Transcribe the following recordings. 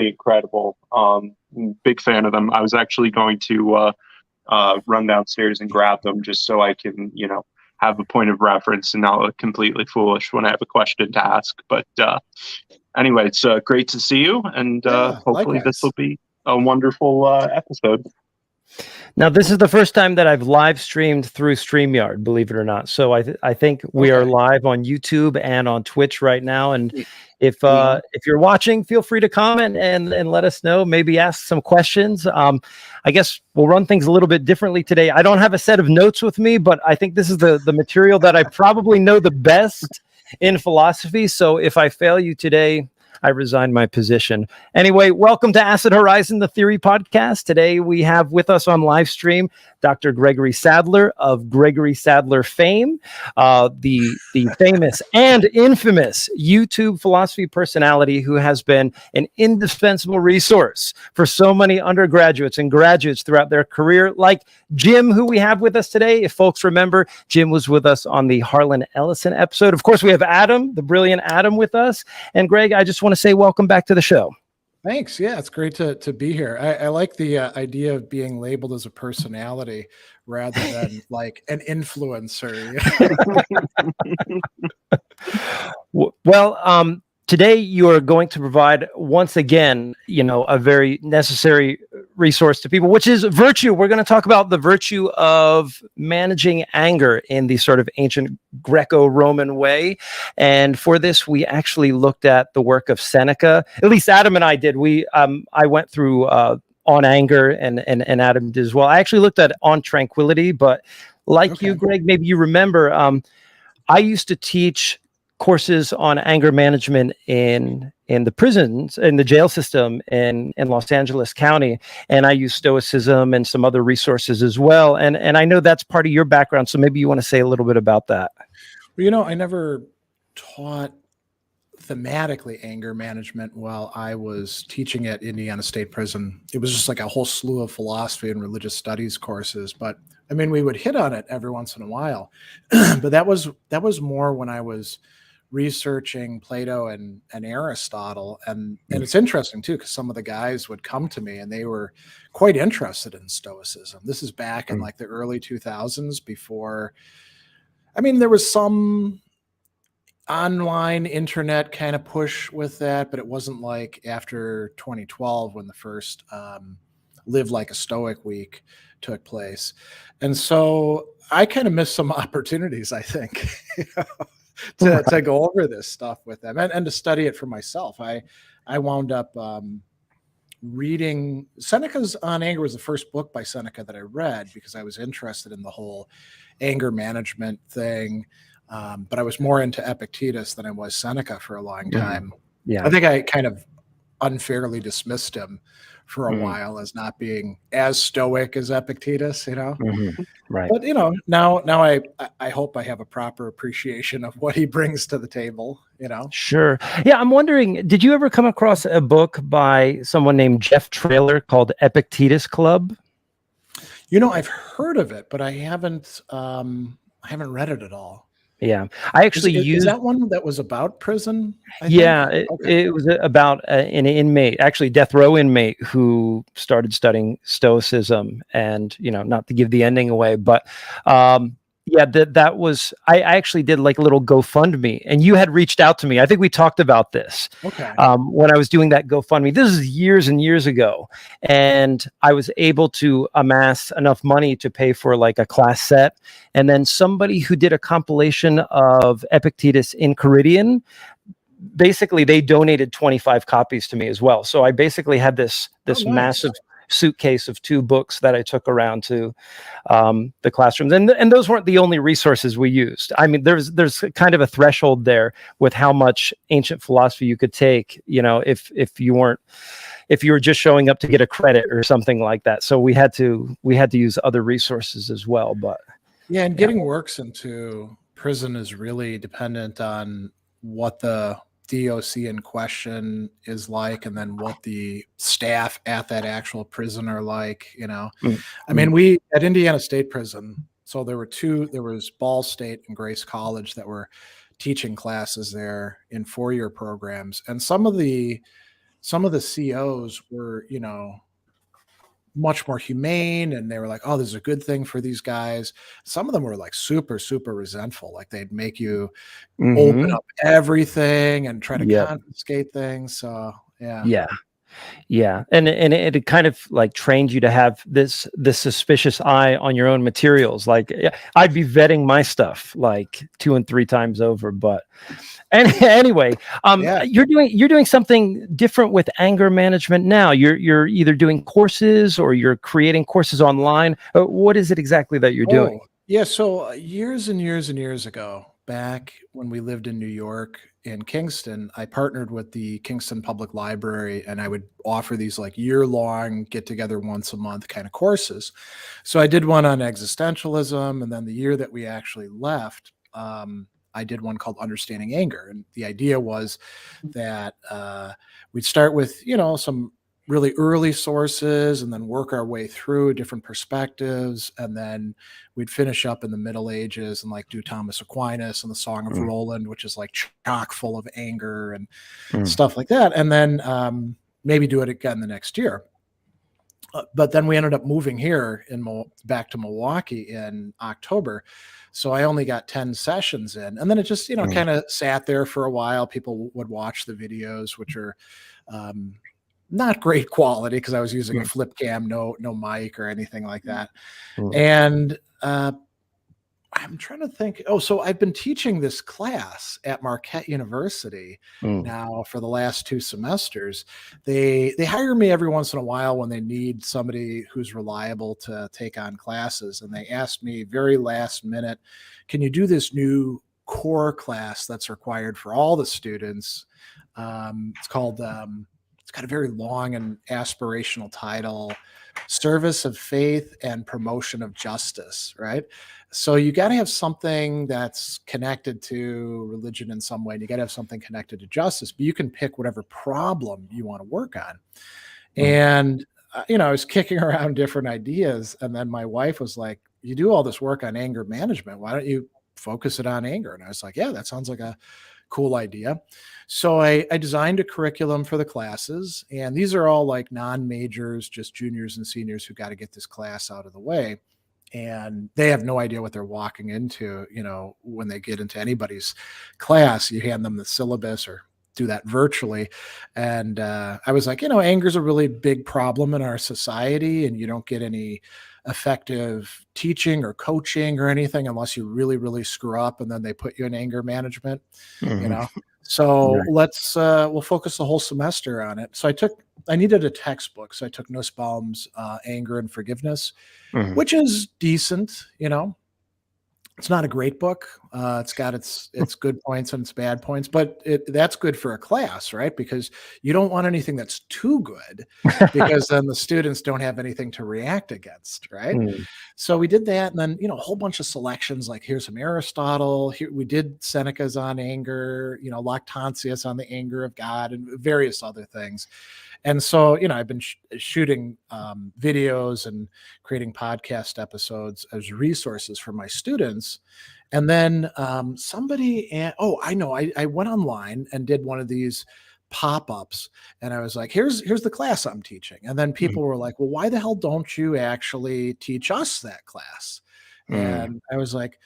absolutely incredible. Big fan of them. I was actually going to run downstairs and grab them just so I can, have a point of reference and not look completely foolish when I have a question to ask. But anyway, it's great to see you, and hopefully this will be a wonderful episode. Now, this is the first time that I've live streamed through StreamYard, believe it or not. So I think we are live on YouTube and on Twitch right now. And if you're watching, feel free to comment and let us know. Maybe ask some questions. I guess we'll run things a little bit differently today. I don't have a set of notes with me, but I think this is the material that I probably know the best in philosophy. So if I fail you today, I resign my position. Anyway, welcome to Acid Horizon, the Theory Podcast. Today we have with us on live stream Dr. Gregory Sadler of Gregory Sadler fame, the famous and infamous YouTube philosophy personality who has been an indispensable resource for so many undergraduates and graduates throughout their career, like Jim, who we have with us today. If folks remember, Jim was with us on the Harlan Ellison episode. Of course, we have Adam, the brilliant Adam, with us. And Greg, I just want to say welcome back to the show. Thanks. Yeah, it's great to be here. I like the idea of being labeled as a personality rather than like an influencer. Well, today you are going to provide, once again, a very necessary resource to people, which is virtue. We're going to talk about the virtue of managing anger in the sort of ancient Greco-Roman way. And for this, we actually looked at the work of Seneca. At least Adam and I did. I went through On Anger, and Adam did as well. I actually looked at On Tranquility, but like you, Greg, maybe you remember, I used to teach courses on anger management in the prisons, in the jail system in Los Angeles County, and I use Stoicism and some other resources as well. And I know that's part of your background, so maybe you want to say a little bit about that. Well, I never taught thematically anger management while I was teaching at Indiana State Prison. It was just like a whole slew of philosophy and religious studies courses, but I mean, we would hit on it every once in a while. But that was more when I was researching Plato and Aristotle. And it's interesting too, because some of the guys would come to me and they were quite interested in Stoicism. This is back in like the early 2000s before, I mean, there was some online internet kind of push with that, but it wasn't like after 2012 when the first Live Like a Stoic week took place. And so I kind of missed some opportunities, I think, to go over this stuff with them and to study it for myself. I wound up reading Seneca's On Anger was the first book by Seneca that I read because I was interested in the whole anger management thing. But I was more into Epictetus than I was Seneca for a long time. Yeah, I think I kind of unfairly dismissed him for a while as not being as stoic as Epictetus, Right. But now I hope I have a proper appreciation of what he brings to the table, Sure. Yeah, I'm wondering, did you ever come across a book by someone named Jeff Traylor called Epictetus Club? I've heard of it, but I haven't read it at all. Yeah, I actually is that one that was about prison? It was about an inmate, actually death row inmate, who started studying Stoicism, and not to give the ending away, but that was, I actually did like a little GoFundMe, and you had reached out to me. I think we talked about this when I was doing that GoFundMe. This is years and years ago, and I was able to amass enough money to pay for like a class set, and then somebody who did a compilation of Epictetus in Caridian, basically they donated 25 copies to me as well. So I basically had this massive suitcase of 2 books that I took around to the classrooms, and those weren't the only resources we used. I mean, there's kind of a threshold there with how much ancient philosophy you could take, if you were just showing up to get a credit or something like that. So we had to use other resources as well. But and getting works into prison is really dependent on what the DOC in question is like, and then what the staff at that actual prison are like, I mean, we at Indiana State Prison, so there was Ball State and Grace College that were teaching classes there in 4-year programs, and some of the some of the COs were, much more humane, and they were like, oh, this is a good thing for these guys. Some of them were like super, super resentful. Like they'd make you open Mhm. up everything and try to Yep. confiscate things. So yeah. Yeah. Yeah. And it kind of like trained you to have this suspicious eye on your own materials. Like, yeah, I'd be vetting my stuff like 2 and 3 times over. But anyway, Yeah. you're doing something different with anger management now. You're either doing courses or you're creating courses online. What is it exactly that you're doing? Oh, yeah. So years and years and years ago, back when we lived in New York in Kingston, I partnered with the Kingston Public Library, and I would offer these like year-long get together once a month kind of courses. So I did one on existentialism, and then the year that we actually left, I did one called Understanding Anger. And the idea was that we'd start with, some really early sources and then work our way through different perspectives. And then we'd finish up in the Middle Ages and like do Thomas Aquinas and the Song of Mm, Roland, which is like chock full of anger and mm, stuff like that. And then maybe do it again the next year. But then we ended up moving here back to Milwaukee in October. So I only got 10 sessions in. And then it just, mm, kind of sat there for a while. People would watch the videos, which are um, not great quality because I was using a mm, flip cam, no mic or anything like that. mm, And I'm trying to think. Oh, so I've been teaching this class at Marquette University mm, now for the last 2 semesters. They hire me every once in a while when they need somebody who's reliable to take on classes. And they asked me very last minute, can you do this new core class that's required for all the students? It's called it's got a very long and aspirational title, Service of Faith and Promotion of Justice, right? So you got to have something that's connected to religion in some way, and you got to have something connected to justice, but you can pick whatever problem you want to work on. mm, And I was kicking around different ideas, and then my wife was like, you do all this work on anger management, why don't you focus it on anger? And I was like, yeah, that sounds like a cool idea. So I designed a curriculum for the classes, and these are all like non-majors, just juniors and seniors who got to get this class out of the way. And they have no idea what they're walking into, when they get into anybody's class. You hand them the syllabus or do that virtually. And I was like, anger is a really big problem in our society, and you don't get any effective teaching or coaching or anything unless you really, really screw up, and then they put you in anger management, you mhm. know. So Right. we'll focus the whole semester on it. So I needed a textbook. So I took Nussbaum's Anger and Forgiveness, Mhm. which is decent. It's not a great book. It's got its good points and its bad points, but that's good for a class, right? Because you don't want anything that's too good, because then the students don't have anything to react against, right? Mm, So we did that, and then a whole bunch of selections. Like here's some Aristotle. Here we did Seneca's on anger. Lactantius on the anger of God, and various other things. And so, I've been shooting videos and creating podcast episodes as resources for my students. And then oh, I know, I went online and did one of these pop-ups, and I was like, here's the class I'm teaching. And then mm, people were like, well, why the hell don't you actually teach us that class? mm, And I was like,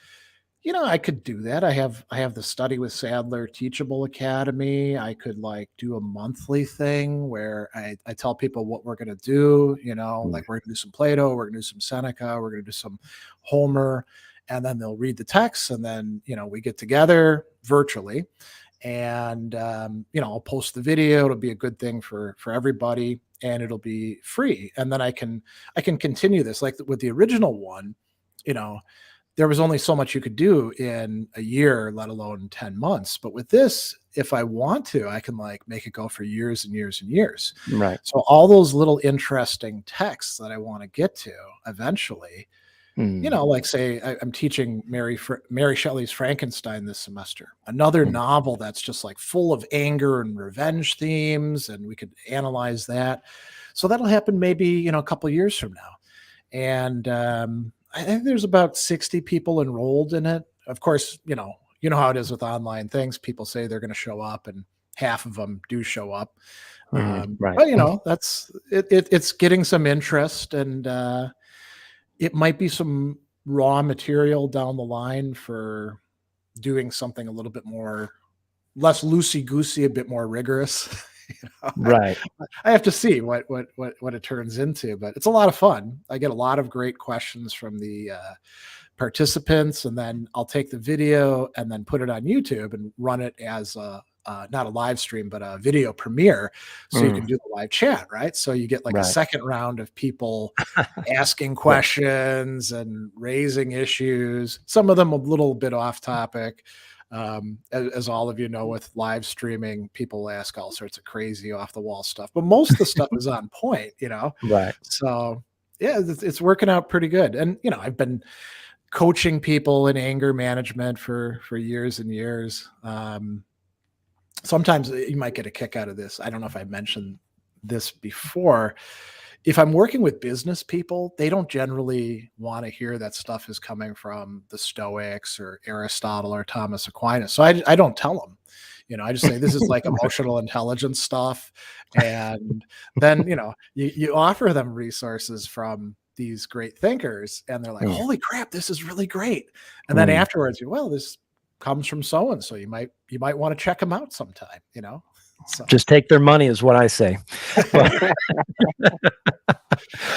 I could do that. I have the Study with Sadler Teachable Academy. I could like do a monthly thing where I tell people what we're going to do, mm, like we're going to do some Plato, we're going to do some Seneca, we're going to do some Homer, and then they'll read the text, and then, we get together virtually, and I'll post the video. It'll be a good thing for everybody, and it'll be free. And then I can continue this like with the original one, you know, there was only so much you could do in a year, let alone 10 months. But with this, if I want to, I can like make it go for years and years and years. right. So all those little interesting texts that I want to get to eventually, Mm, like say I'm teaching Mary Shelley's Frankenstein this semester, another mm, novel that's just like full of anger and revenge themes, and we could analyze that. So that'll happen maybe, a couple years from now. And I think there's about 60 people enrolled in it. Of course, how it is with online things. People say they're going to show up, and half of them do show up. Right. But you know, that's it's getting some interest, and it might be some raw material down the line for doing something a little bit more less loosey goosey, a bit more rigorous. You know, Right. I have to see what it turns into, but it's a lot of fun. I get a lot of great questions from the participants, and then I'll take the video and then put it on YouTube and run it as not a live stream, but a video premiere. So you can do the live chat, right? So you get like a Right. second round of people asking questions and raising issues. Some of them a little bit off topic. As all of you know, with live streaming, people ask all sorts of crazy off the wall stuff, but most of the stuff is on point, you know? Right. So yeah, it's working out pretty good. And, you know, I've been coaching people in anger management for years and years. Sometimes you might get a kick out of this. I don't know if I mentioned this before. If I'm working with business people, they don't generally want to hear that stuff is coming from the Stoics or Aristotle or Thomas Aquinas. So I don't tell them, you know, I just say, this is like emotional intelligence stuff. And then, you know, you offer them resources from these great thinkers, and they're like, holy crap, this is really great. And then afterwards, well, this comes from so-and-so. You might want to check them out sometime, you know? So. Just take their money is what I say.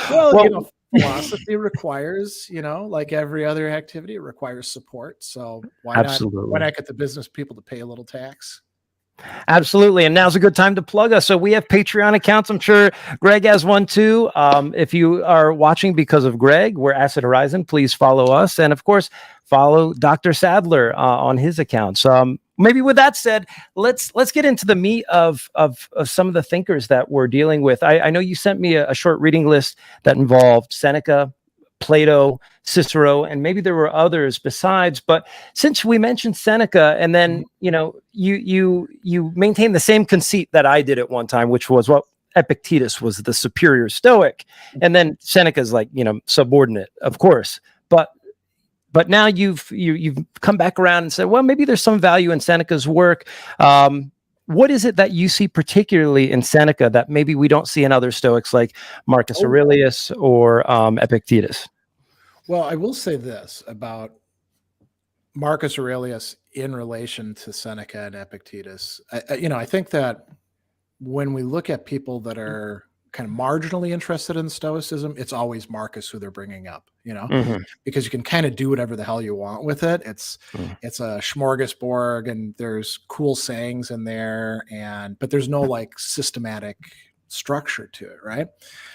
Well, you know, philosophy requires, you know, like every other activity, it requires support. So why not get the business people to pay a little tax? Absolutely. And now's a good time to plug us. So we have Patreon accounts. I'm sure Greg has one too. If you are watching because of Greg, we're Acid Horizon. Please follow us. And of course, follow Dr. Sadler on his accounts. Maybe with that said, let's get into the meat of some of the thinkers that we're dealing with. I know you sent me a short reading list that involved Seneca, Plato, Cicero, and maybe there were others besides. But since we mentioned Seneca, and then you know you maintain the same conceit that I did at one time, which was, well, Epictetus was the superior Stoic, and then Seneca's like, you know, subordinate, of course. But now you've come back around and said, well, maybe there's some value in Seneca's work. What is it that you see particularly in Seneca that maybe we don't see in other Stoics like Marcus Aurelius or Epictetus? Well, I will say this about Marcus Aurelius in relation to Seneca and Epictetus. I think that when we look at people that are kind of marginally interested in Stoicism, it's always Marcus who they're bringing up, you know, because you can kind of do whatever the hell you want with it. It's a smorgasbord, and there's cool sayings in there, but there's no like systematic structure to it, right?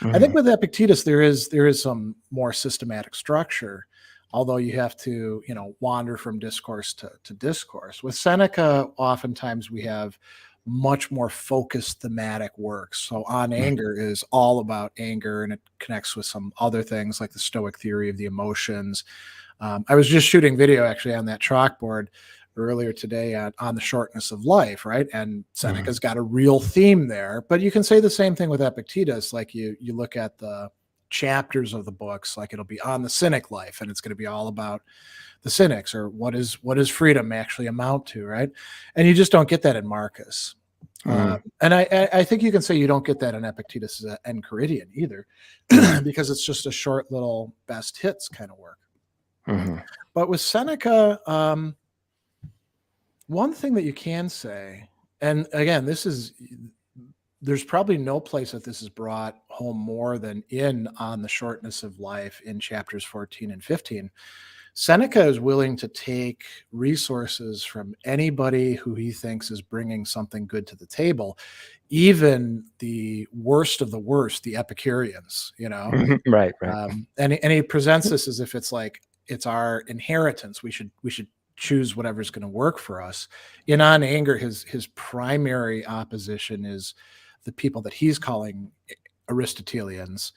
I think with Epictetus there is some more systematic structure, although you have to, you know, wander from discourse to discourse. With Seneca, oftentimes we have much more focused thematic works. So On Anger is all about anger, and it connects with some other things like the Stoic theory of the emotions. I was just shooting video actually on that chalkboard earlier today on the shortness of life, right? And Seneca's got a real theme there, but you can say the same thing with Epictetus. Like you look at the chapters of the books, like it'll be on the cynic life, and it's going to be all about the cynics, or what does freedom actually amount to, right? And you just don't get that in Marcus. And I think you can say you don't get that in Epictetus and Enchiridion either, because it's just a short little best hits kind of work. But with Seneca, one thing that you can say, and again, there's probably no place that this is brought home more than On the Shortness of Life in chapters 14 and 15. Seneca is willing to take resources from anybody who he thinks is bringing something good to the table, even the worst of the worst, the Epicureans, you know? Right. And he presents this as if it's like, it's our inheritance. We should choose whatever's going to work for us. In On Anger, his primary opposition is the people that he's calling Aristotelians,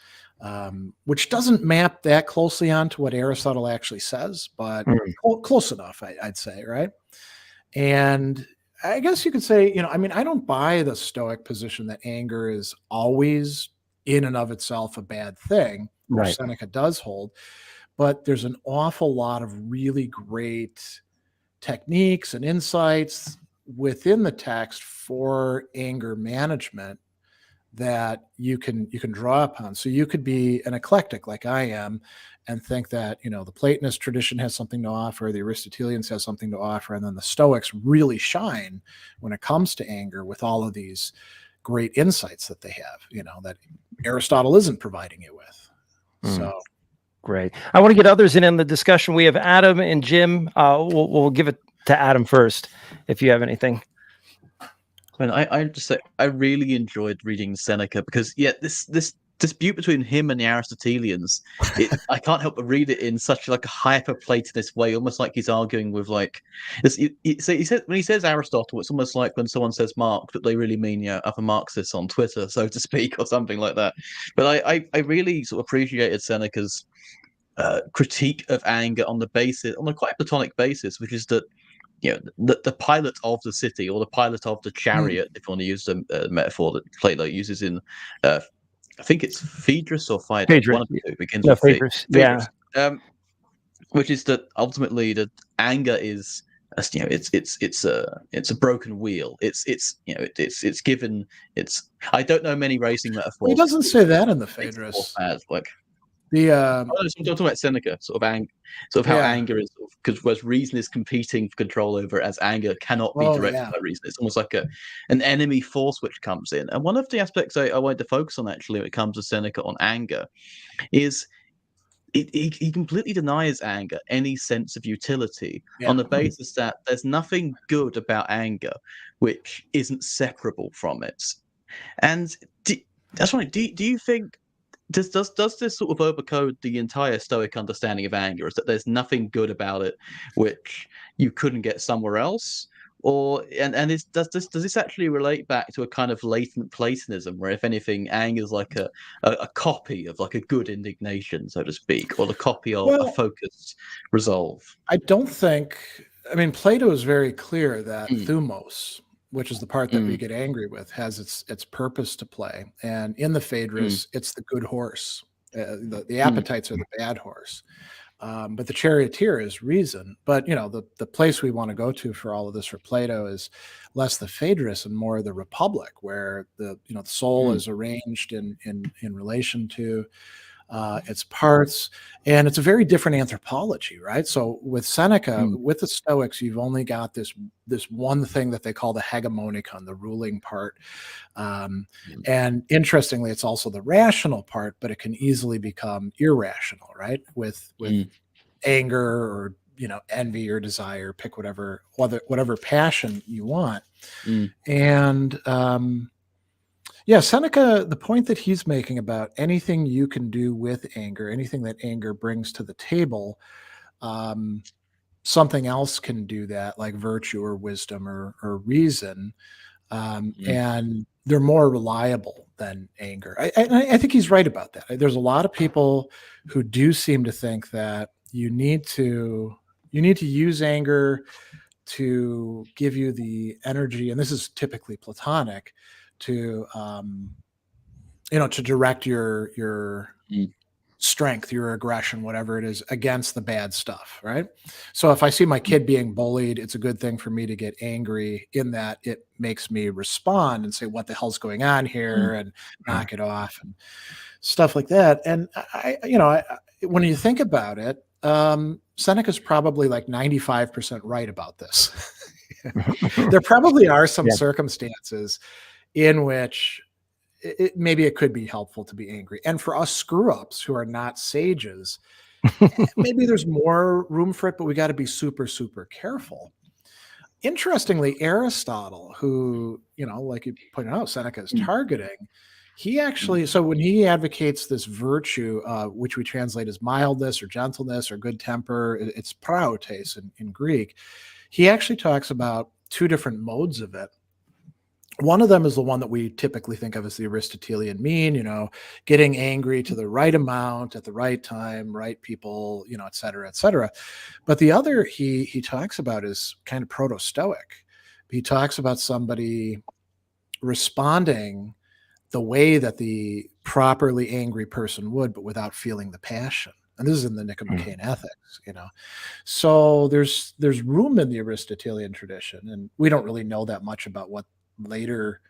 which doesn't map that closely onto what Aristotle actually says, but close enough, I'd say, right? And I guess you could say, you know, I mean, I don't buy the Stoic position that anger is always in and of itself a bad thing, which Seneca does hold, but there's an awful lot of really great techniques and insights within the text for anger management that you can draw upon. So you could be an eclectic like I am and think that, you know, the Platonist tradition has something to offer, the Aristotelians has something to offer, and then the Stoics really shine when it comes to anger with all of these great insights that they have, you know, that Aristotle isn't providing you with. So great. I want to get others in on the discussion. We have Adam and Jim. We'll give it to Adam first, if you have anything. I just say I really enjoyed reading Seneca because this dispute between him and the Aristotelians, I can't help but read it in such like a hyper Platonist way, almost like he's arguing with like so he said when he says Aristotle, it's almost like when someone says Marx, but they really mean other Marxists on Twitter, so to speak, or something like that. But I really sort of appreciated Seneca's critique of anger on a quite platonic basis, which is that, you know, the pilot of the city or the pilot of the chariot, if you want to use the metaphor that Plato uses in, I think it's Phaedrus or Phaedrus. One of the two begins with Phaedrus. Phaedrus. Yeah. Which is that ultimately that anger is, you know, it's a broken wheel. It's given. I don't know many racing metaphors. He doesn't say that in the Phaedrus. Like the I'm talking about Seneca, sort of how anger is, because whereas reason is competing for control over it, as anger cannot be directed by reason. It's almost like an enemy force which comes in. And one of the aspects I wanted to focus on actually when it comes to Seneca on anger is he completely denies anger any sense of utility on the basis that there's nothing good about anger which isn't separable from it. And that's right. Do you think does this sort of overcode the entire Stoic understanding of anger? Is that there's nothing good about it which you couldn't get somewhere else? Or does this actually relate back to a kind of latent Platonism, where if anything, anger is like a copy of like a good indignation, so to speak, or the copy of a focused resolve? I don't think. I mean, Plato is very clear that thumos, which is the part that we get angry with, has its purpose to play. And in the Phaedrus, it's the good horse. The appetites are the bad horse. But the charioteer is reason. But, you know, the place we want to go to for all of this for Plato is less the Phaedrus and more the Republic, where the soul is arranged in relation to its parts, and it's a very different anthropology, right? So with Seneca, with the Stoics, you've only got this one thing that they call the hegemonikon, the ruling part, and interestingly, it's also the rational part, but it can easily become irrational, right? With anger or envy or desire, pick whatever passion you want, and Seneca, the point that he's making about anything you can do with anger, anything that anger brings to the table, something else can do that, like virtue or wisdom or reason, and they're more reliable than anger. I think he's right about that. There's a lot of people who do seem to think that you need to use anger to give you the energy, and this is typically Platonic, to to direct your strength, your aggression, whatever it is, against the bad stuff, right? So if I see my kid being bullied, it's a good thing for me to get angry, in that it makes me respond and say, what the hell's going on here, and knock it off and stuff like that. And when you think about it, Seneca's probably like 95% right about this. There probably are some circumstances in which maybe it could be helpful to be angry. And for us screw-ups who are not sages, maybe there's more room for it, but we got to be super, super careful. Interestingly, Aristotle, who, like you pointed out, Seneca is targeting, he actually, so when he advocates this virtue, which we translate as mildness or gentleness or good temper, it's praotes in Greek, he actually talks about two different modes of it. One of them is the one that we typically think of as the Aristotelian mean, getting angry to the right amount at the right time, right people, et cetera, et cetera. But the other he talks about is kind of proto-Stoic. He talks about somebody responding the way that the properly angry person would, but without feeling the passion. And this is in the Nicomachean Ethics, So there's room in the Aristotelian tradition, and we don't really know that much about what later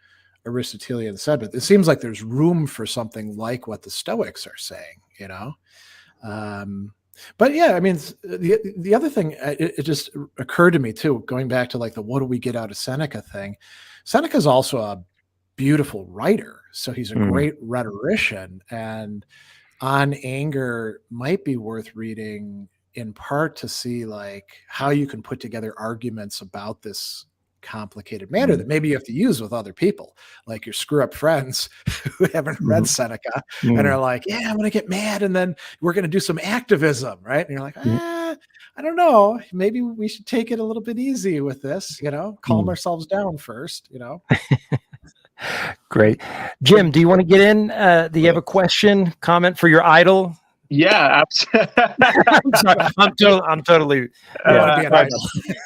Aristotelian said, but it seems like there's room for something like what the Stoics are saying, you know? But yeah, I mean, the other thing, it just occurred to me too, going back to like the what do we get out of Seneca thing. Seneca's also a beautiful writer, so he's a great rhetorician, and On Anger might be worth reading in part to see like how you can put together arguments about this complicated matter that maybe you have to use with other people, like your screw up friends who haven't read Seneca and are like, yeah, I'm going to get mad and then we're going to do some activism, right? And you're like, I don't know, maybe we should take it a little bit easy with this, you know, calm ourselves down first, you know. Great. Jim, do you want to get in? Do you have a question, comment for your idol? Yeah, I'm totally.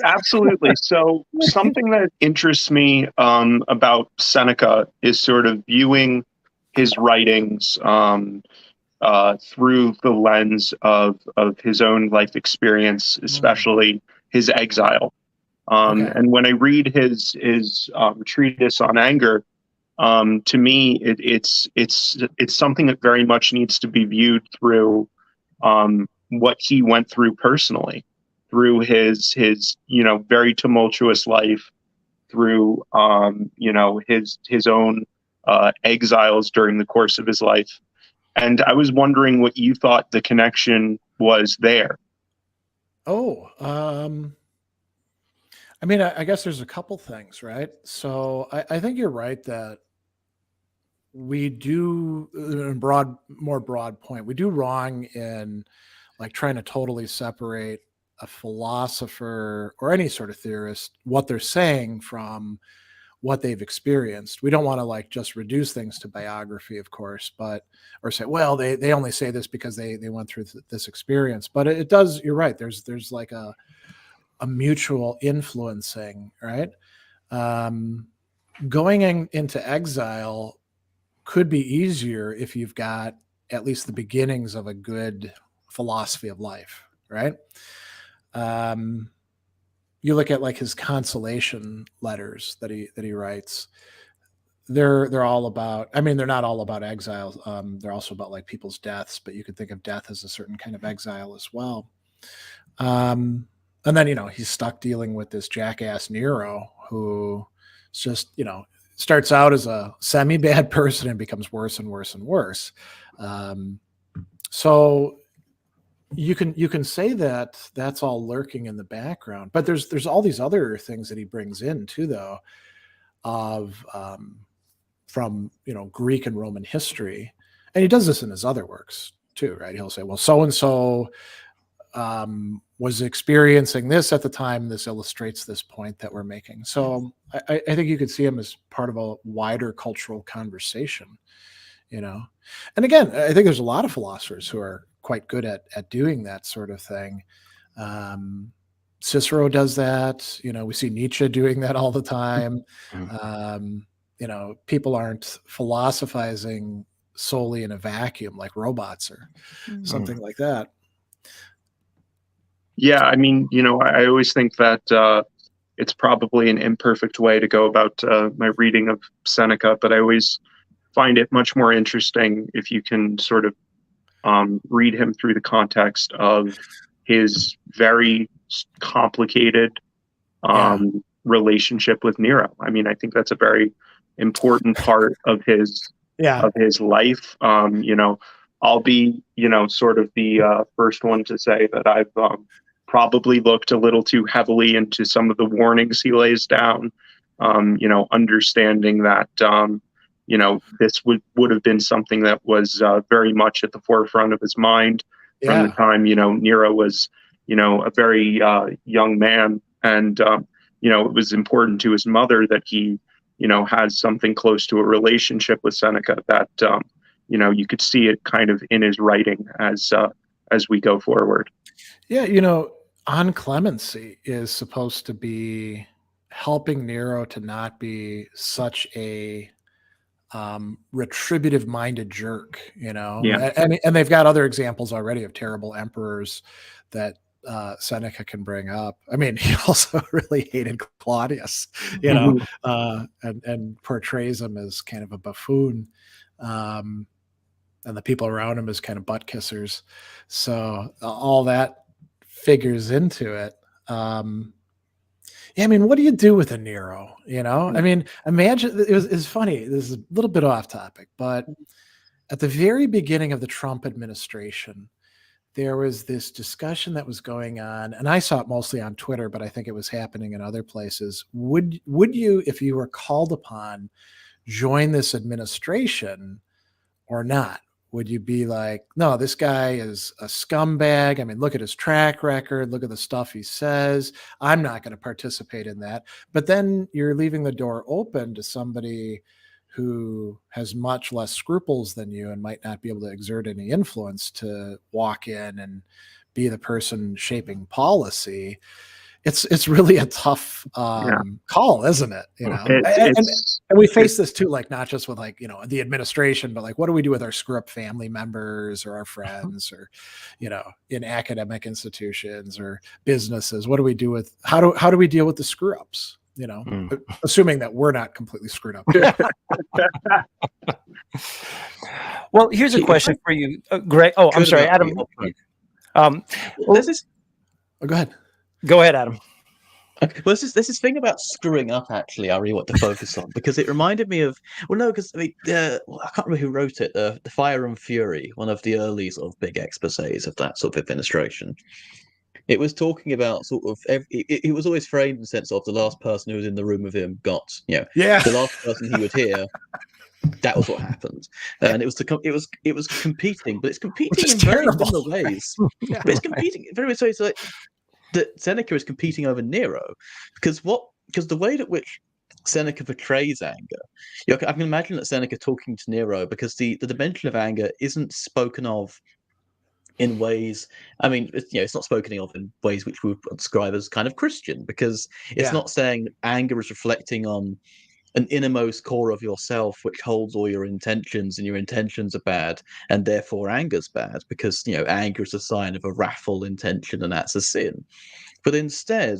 Absolutely. So something that interests me about Seneca is sort of viewing his writings through the lens of his own life experience, especially his exile. And when I read his treatise on anger, to me, it's something that very much needs to be viewed through what he went through personally, through his very tumultuous life, through his own exiles during the course of his life. And I was wondering what you thought the connection was there. I mean, I guess there's a couple things, right? So I think you're right that we do, in more broad point, we do wrong in like trying to totally separate a philosopher or any sort of theorist, what they're saying from what they've experienced. We don't want to like just reduce things to biography, of course, or say, well, they only say this because they went through this experience. But it does, you're right. There's like a mutual influencing, right? Going into exile could be easier if you've got at least the beginnings of a good philosophy of life, right? You look at like his consolation letters that he writes. They're all about, I mean, they're not all about exile. They're also about like people's deaths, but you could think of death as a certain kind of exile as well. And then, you know, he's stuck dealing with this jackass Nero who just, you know, starts out as a semi-bad person and becomes worse and worse and worse. So you can say that that's all lurking in the background, but there's all these other things that he brings in too, though, of from, you know, Greek and Roman history. And he does this in his other works too, right? He'll say, well, so-and-so was experiencing this at the time. This illustrates this point that we're making. So I think you could see him as part of a wider cultural conversation, you know. And again, I think there's a lot of philosophers who are quite good at doing that sort of thing. Cicero does that. You know, we see Nietzsche doing that all the time. You know, people aren't philosophizing solely in a vacuum like robots or something like that. Yeah, I mean, you know, I always think that it's probably an imperfect way to go about my reading of Seneca, but I always find it much more interesting if you can sort of read him through the context of his very complicated relationship with Nero. I mean, I think that's a very important part of his life. You know, I'll be, you know, sort of the first one to say that I've probably looked a little too heavily into some of the warnings he lays down, you know, understanding that, you know, this would have been something that was very much at the forefront of his mind from the time, you know, Nero was, you know, a very young man. And, you know, it was important to his mother that he, you know, has something close to a relationship with Seneca that, you know, you could see it kind of in his writing as we go forward. Yeah, you know, On Clemency is supposed to be helping Nero to not be such a retributive minded jerk, you know. And they've got other examples already of terrible emperors that Seneca can bring up. I mean, he also really hated Claudius, and portrays him as kind of a buffoon, and the people around him as kind of butt kissers. So all that figures into it. Yeah, I mean, what do you do with a Nero? I mean, imagine it's funny. This is a little bit off topic, but at the very beginning of the Trump administration, there was this discussion that was going on, and I saw it mostly on Twitter, but I think it was happening in other places. Would you, if you were called upon, join this administration or not? Would you be like, no, this guy is a scumbag. I mean, look at his track record. Look at the stuff he says. I'm not going to participate in that. But then you're leaving the door open to somebody who has much less scruples than you and might not be able to exert any influence to walk in and be the person shaping policy. It's really a tough call, isn't it? And we face this too, like not just with the administration, but like what do we do with our screw-up family members or our friends or in academic institutions or businesses? What do we do with how do we deal with the screw-ups? Assuming that we're not completely screwed up. Well, here's a question for you, Greg. Oh, I'm sorry, Adam. Go ahead. Go ahead, Adam. Okay. Well, there's this thing about screwing up, actually, I really want to focus on, because it reminded me of, I can't remember who wrote it, the Fire and Fury, one of the early sort of big exposés of that sort of administration. It was talking about sort of, it was always framed in the sense of the last person who was in the room with him got, the last person he would hear, that was what happened. And it was competing, but it's competing in very similar ways. But it's competing in very ways. So it's like, that Seneca is competing over Nero because the way in which Seneca portrays anger, I can imagine that Seneca talking to Nero because the dimension of anger isn't spoken of in ways. I mean, it's not spoken of in ways which we would describe as kind of Christian, because it's not saying anger is reflecting on an innermost core of yourself which holds all your intentions, and your intentions are bad, and therefore anger's bad, because anger is a sign of a wrathful intention, and that's a sin. But instead,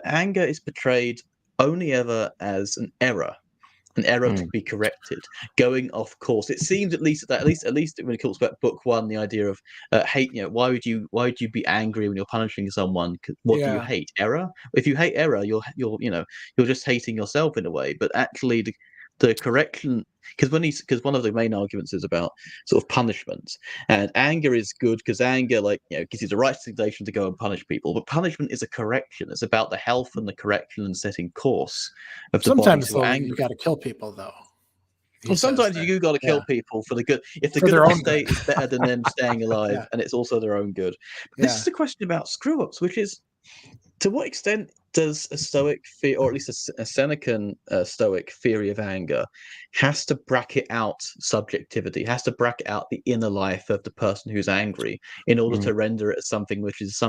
anger is portrayed only ever as an error to be corrected, going off course. It seems at least when it talks about book one, the idea of hate. Why would you be angry when you're punishing someone? What do you hate? Error. If you hate error, you're just hating yourself in a way. But actually, the correction, because one of the main arguments is about sort of punishment, and anger is good because anger gives you the right inclination to go and punish people, but punishment is a correction. It's about the health and the correction and setting course of the sometimes body. You got to kill people though. Well, sometimes you got to kill people for the good. If the good of the state is better than them staying alive, and it's also their own good. But this is a question about screw-ups, which is, to what extent does a Stoic, or at least a Senecan Stoic theory of anger, has to bracket out subjectivity, has to bracket out the inner life of the person who's angry in order to render it as something which is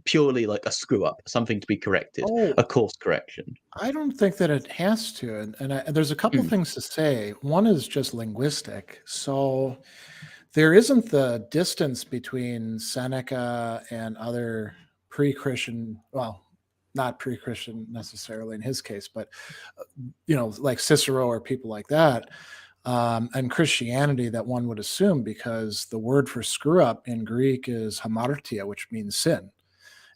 purely like a screw-up, something to be corrected, a course correction? I don't think that it has to, and there's a couple things to say. One is just linguistic. So there isn't the distance between Seneca and other pre-Christian, well, not pre-Christian necessarily in his case, but like Cicero or people like that, and Christianity, that one would assume, because the word for screw up in Greek is hamartia, which means sin,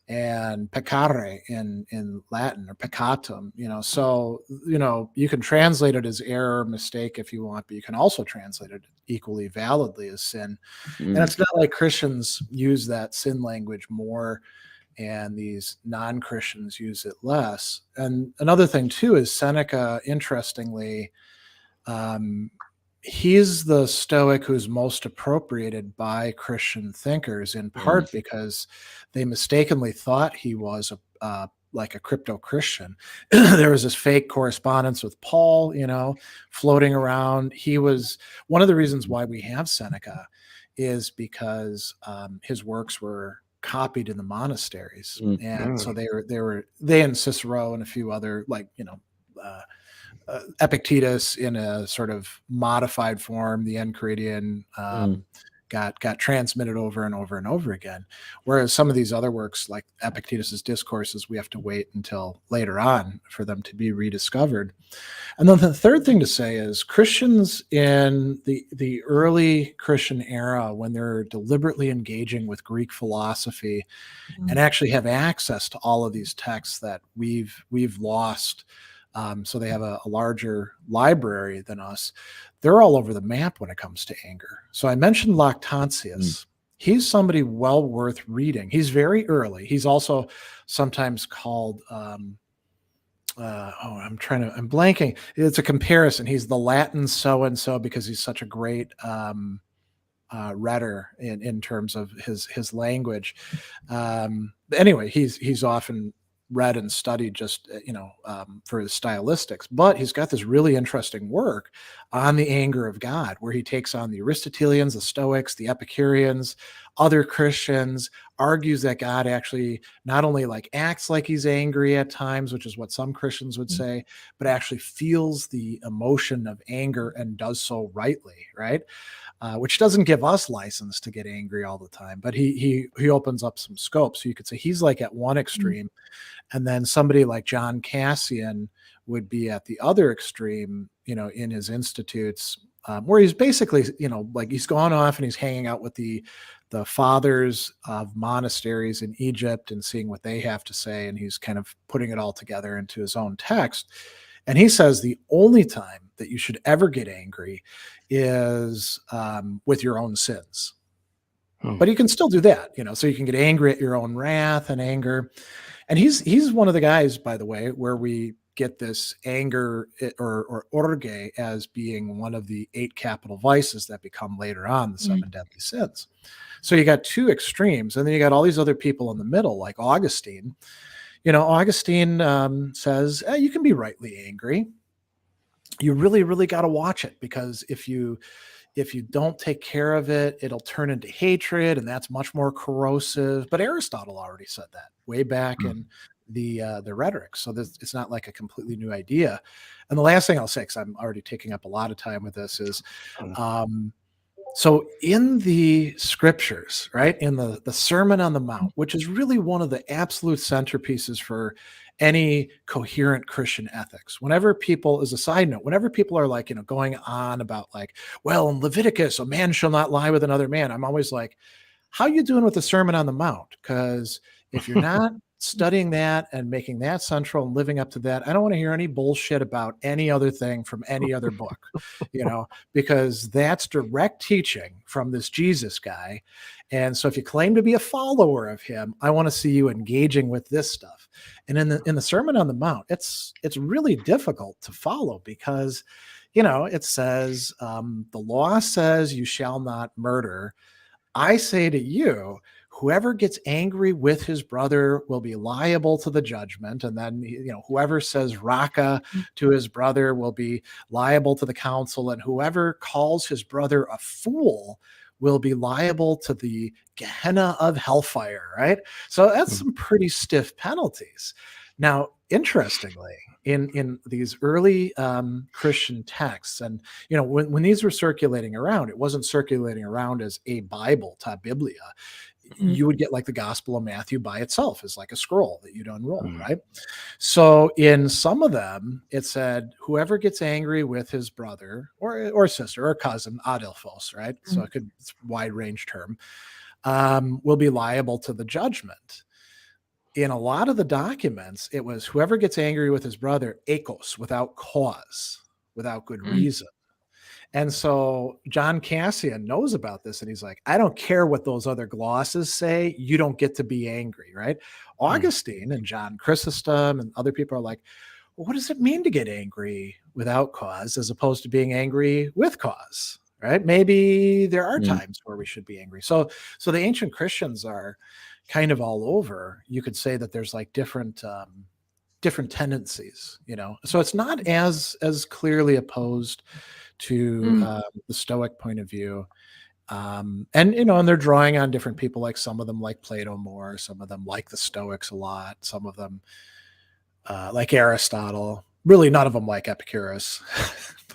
and peccare in Latin, or peccatum. So you can translate it as error, mistake if you want, but you can also translate it equally validly as sin. And it's not like Christians use that sin language more and these non-Christians use it less. And another thing too is Seneca, interestingly, he's the Stoic who's most appropriated by Christian thinkers, in part because they mistakenly thought he was like a crypto-Christian. There was this fake correspondence with Paul, floating around. He was one of the reasons why we have Seneca is because his works were copied in the monasteries, and so they and Cicero and a few other Epictetus in a sort of modified form, the Enchiridion, got transmitted over and over and over again. Whereas some of these other works, like Epictetus's Discourses, we have to wait until later on for them to be rediscovered. And then the third thing to say is Christians in the early Christian era, when they're deliberately engaging with Greek philosophy and actually have access to all of these texts that we've lost, so they have a larger library than us, they're all over the map when it comes to anger. So I mentioned Lactantius. He's somebody well worth reading. He's very early. He's also sometimes called I'm blanking. It's a comparison. He's the Latin so-and-so because he's such a great rhetor in terms of his language. Anyway, he's often read and studied just for his stylistics, but he's got this really interesting work on the anger of God, where he takes on the Aristotelians, the Stoics, the Epicureans, other Christians, argues that God actually not only acts like he's angry at times, which is what some Christians would say, but actually feels the emotion of anger and does so rightly, right? Which doesn't give us license to get angry all the time, but he opens up some scope. So you could say he's at one extreme, and then somebody like John Cassian would be at the other extreme, in his institutes, where he's basically, he's gone off and he's hanging out with the fathers of monasteries in Egypt and seeing what they have to say, and he's kind of putting it all together into his own text. And he says the only time that you should ever get angry is with your own sins. But you can still do that, so you can get angry at your own wrath and anger. And he's one of the guys, by the way, where we get this anger or orge as being one of the 8 capital vices that become later on the 7 deadly sins. So you got two extremes, and then you got all these other people in the middle, like Augustine. Augustine says, you can be rightly angry. You really, really got to watch it, because if you don't take care of it, it'll turn into hatred, and that's much more corrosive. But Aristotle already said that way back in the Rhetoric. So it's not like a completely new idea. And the last thing I'll say, because I'm already taking up a lot of time with this, is so in the scriptures, right, in the Sermon on the Mount, which is really one of the absolute centerpieces for any coherent Christian ethics. Whenever people, as a side note, whenever people are going on about well, in Leviticus, a man shall not lie with another man, I'm always like, how you doing with the Sermon on the Mount? Because if you're not studying that and making that central and living up to that, I don't want to hear any bullshit about any other thing from any other book, because that's direct teaching from this Jesus guy. And so if you claim to be a follower of him, I want to see you engaging with this stuff. And in the Sermon on the Mount, it's really difficult to follow, because, it says, the law says you shall not murder. I say to you, whoever gets angry with his brother will be liable to the judgment. And then, whoever says raka to his brother will be liable to the council. And whoever calls his brother a fool will be liable to the Gehenna of hellfire, right? So that's some pretty stiff penalties. Now, interestingly, in these early Christian texts, and when these were circulating around, it wasn't circulating around as a Bible, ta Biblia. You would get the Gospel of Matthew by itself as a scroll that you'd unroll, right? So in some of them, it said, whoever gets angry with his brother or sister or cousin, adelphos, right? So it's a wide range term, will be liable to the judgment. In a lot of the documents, it was whoever gets angry with his brother, ekos, without cause, without good reason. And so John Cassian knows about this, and he's like, I don't care what those other glosses say. You don't get to be angry, right? Augustine and John Chrysostom and other people are like, well, what does it mean to get angry without cause as opposed to being angry with cause, right? Maybe there are times where we should be angry. So the ancient Christians are kind of all over. You could say that there's different tendencies, So it's not as clearly opposed to the Stoic point of view. And they're drawing on different people, some of them like Plato more, some of them like the Stoics a lot, some of them like Aristotle. really none of them like Epicurus,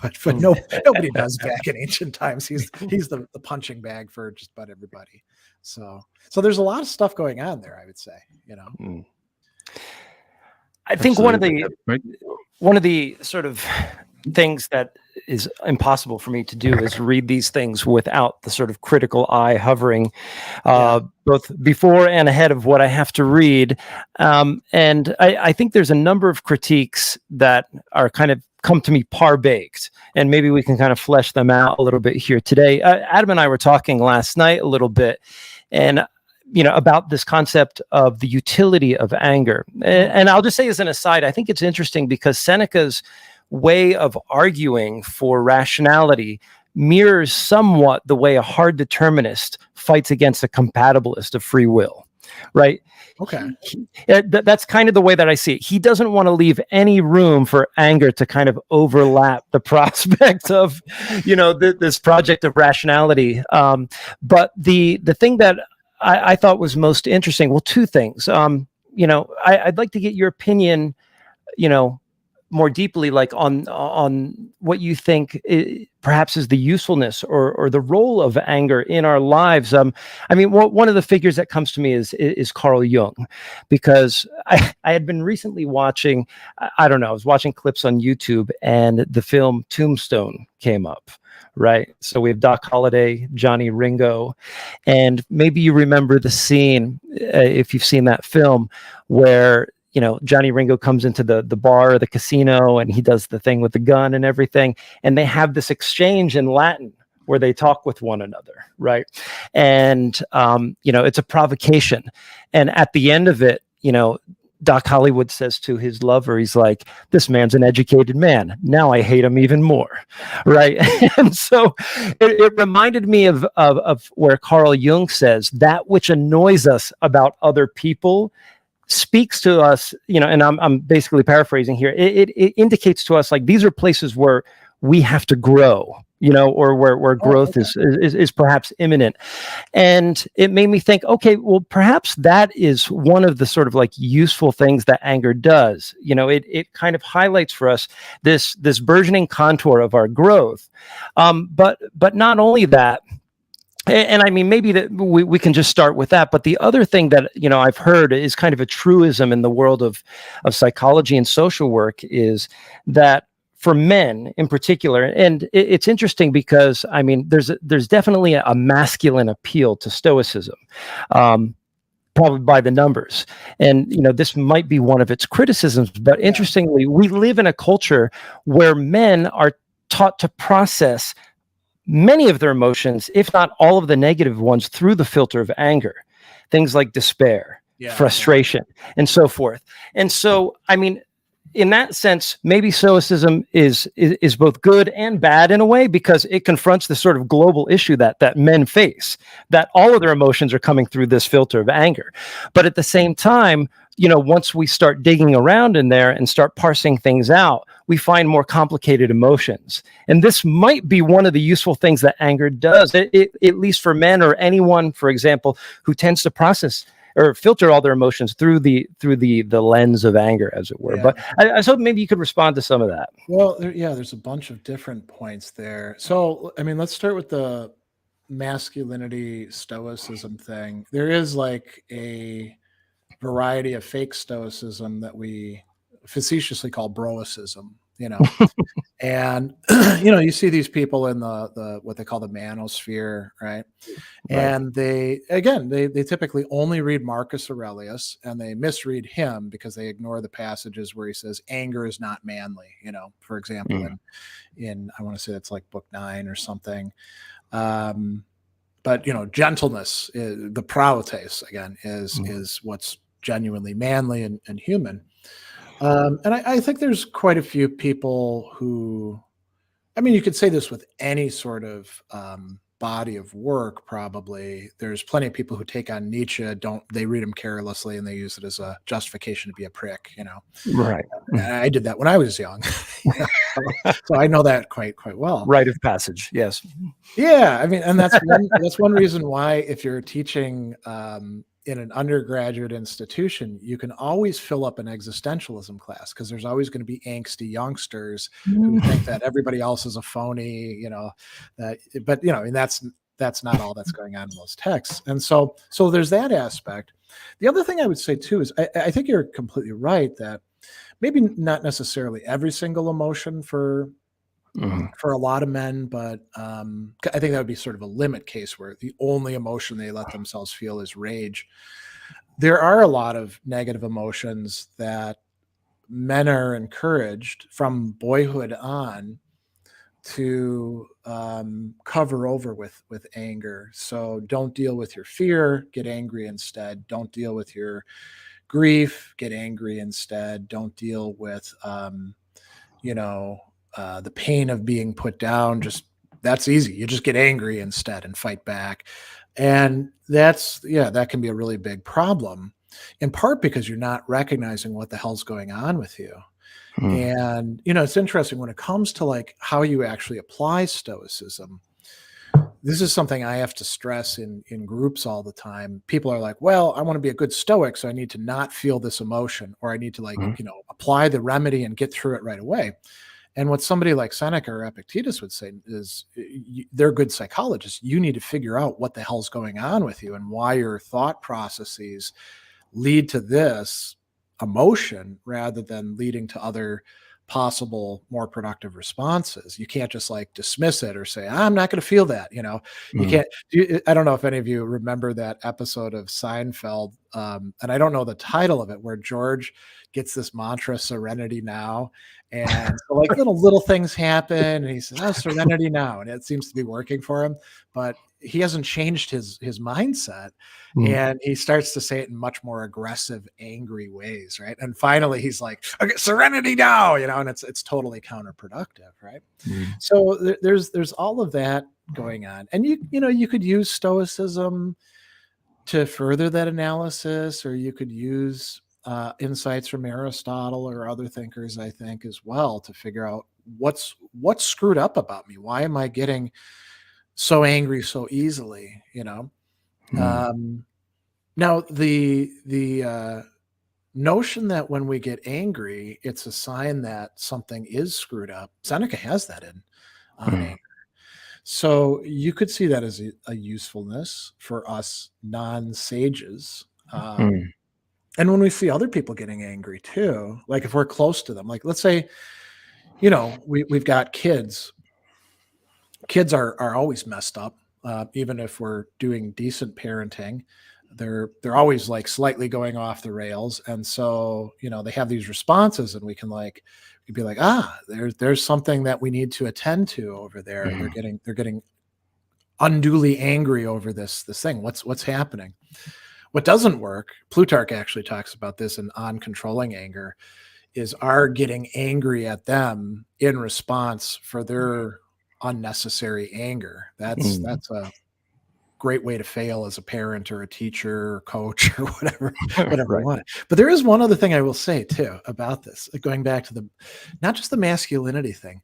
but nobody does back in ancient times. He's the punching bag for just about everybody. So there's a lot of stuff going on there, I would say, I think one of the sort of things that is impossible for me to do is read these things without the sort of critical eye hovering both before and ahead of what I have to read. And I think there's a number of critiques that are kind of come to me par-baked, and maybe we can kind of flesh them out a little bit here today. Adam and I were talking last night a little bit, and about this concept of the utility of anger. And I'll just say as an aside, I think it's interesting because Seneca's way of arguing for rationality mirrors somewhat the way a hard determinist fights against a compatibilist of free will, right? Okay. That's kind of the way that I see it. He doesn't want to leave any room for anger to kind of overlap the prospect of, this project of rationality. But the thing that I thought was most interesting, well, two things. I'd like to get your opinion, more deeply, like on what you think perhaps is the usefulness or the role of anger in our lives. One of the figures that comes to me is Carl Jung, because I had been recently watching, I was watching clips on YouTube, and the film Tombstone came up. Right. So we have Doc Holliday, Johnny Ringo, and maybe you remember the scene, if you've seen that film, where Johnny Ringo comes into the bar or the casino, and he does the thing with the gun and everything. And they have this exchange in Latin where they talk with one another. Right. And, it's a provocation. And at the end of it, Doc Hollywood says to his lover, he's like, "This man's an educated man. Now I hate him even more." Right. And so it reminded me of where Carl Jung says that which annoys us about other people speaks to us, and I'm basically paraphrasing here. It indicates to us like these are places where we have to grow, or where growth is perhaps imminent. And it made me think, okay, well, perhaps that is one of the sort of like useful things that anger does. It kind of highlights for us this burgeoning contour of our growth. But not only that, and maybe that we can just start with that. But the other thing that, I've heard is kind of a truism in the world of psychology and social work is that for men in particular, and it's interesting because, there's definitely a masculine appeal to Stoicism, probably by the numbers. And, this might be one of its criticisms, but interestingly, we live in a culture where men are taught to process many of their emotions, if not all of the negative ones, through the filter of anger, things like despair, frustration, and so forth. And so, in that sense, maybe Stoicism is both good and bad in a way, because it confronts the sort of global issue that men face, that all of their emotions are coming through this filter of anger. But at the same time, once we start digging around in there and start parsing things out, we find more complicated emotions. And this might be one of the useful things that anger does, at least for men or anyone, for example, who tends to process or filter all their emotions through the lens of anger, as it were. Yeah. But I was hoping maybe you could respond to some of that. Well, there's a bunch of different points there. So, let's start with the masculinity stoicism thing. There is like a variety of fake stoicism that we facetiously call broicism, and you see these people in the what they call the manosphere, right? And they typically only read Marcus Aurelius, and they misread him because they ignore the passages where he says anger is not manly, for example, in I want to say that's like book 9 or something. But gentleness, the praotes again is what's genuinely manly and human. And I think there's quite a few people who, you could say this with any sort of body of work, probably. There's plenty of people who take on Nietzsche, they read him carelessly and they use it as a justification to be a prick, Right. And I did that when I was young. So I know that quite well. Rite of passage, yes. Yeah, and that's one reason why if you're teaching in an undergraduate institution, you can always fill up an existentialism class because there's always going to be angsty youngsters who think that everybody else is a phony, but and that's not all that's going on in those texts. And so there's that aspect. The other thing I would say too is I think you're completely right that maybe not necessarily every single emotion for a lot of men, but I think that would be sort of a limit case where the only emotion they let themselves feel is rage. There are a lot of negative emotions that men are encouraged from boyhood on to cover over with anger. So don't deal with your fear, get angry instead. Don't deal with your grief, get angry instead. Don't deal with the pain of being put down. That's easy. You just get angry instead and fight back. And that can be a really big problem, in part because you're not recognizing what the hell's going on with you. And, it's interesting when it comes to like how you actually apply stoicism. This is something I have to stress in groups all the time. People are like, well, I want to be a good stoic, so I need to not feel this emotion, or I need to apply the remedy and get through it right away. And what somebody like Seneca or Epictetus would say is they're good psychologists. You need to figure out what the hell's going on with you and why your thought processes lead to this emotion rather than leading to other possible more productive responses. You can't just like dismiss it or say, I'm not going to feel that. You can't. I don't know if any of you remember that episode of Seinfeld, and I don't know the title of it, where George gets this mantra, serenity now. And so like little things happen and he says, oh, serenity now. And it seems to be working for him, but he hasn't changed his mindset. And he starts to say it in much more aggressive, angry ways. Right. And finally he's like, okay, serenity now, and it's totally counterproductive. Right. So there's all of that going on. And you could use stoicism to further that analysis, or you could use insights from Aristotle or other thinkers, I think, as well, to figure out what's screwed up about me. Why am I getting so angry so easily? Now the notion that when we get angry, it's a sign that something is screwed up. Seneca has that in anger. So you could see that as a usefulness for us non-sages. And when we see other people getting angry too, like if we're close to them, like let's say, we've got kids. Kids are always messed up, even if we're doing decent parenting. They're always like slightly going off the rails, and so they have these responses, and we can be like, there's something that we need to attend to over there. They're getting unduly angry over this thing. What's happening? What doesn't work, Plutarch actually talks about this in On Controlling Anger, is our getting angry at them in response for their unnecessary anger. That's a great way to fail as a parent or a teacher or coach or whatever right. You want. But there is one other thing I will say too about this, going back to not just the masculinity thing.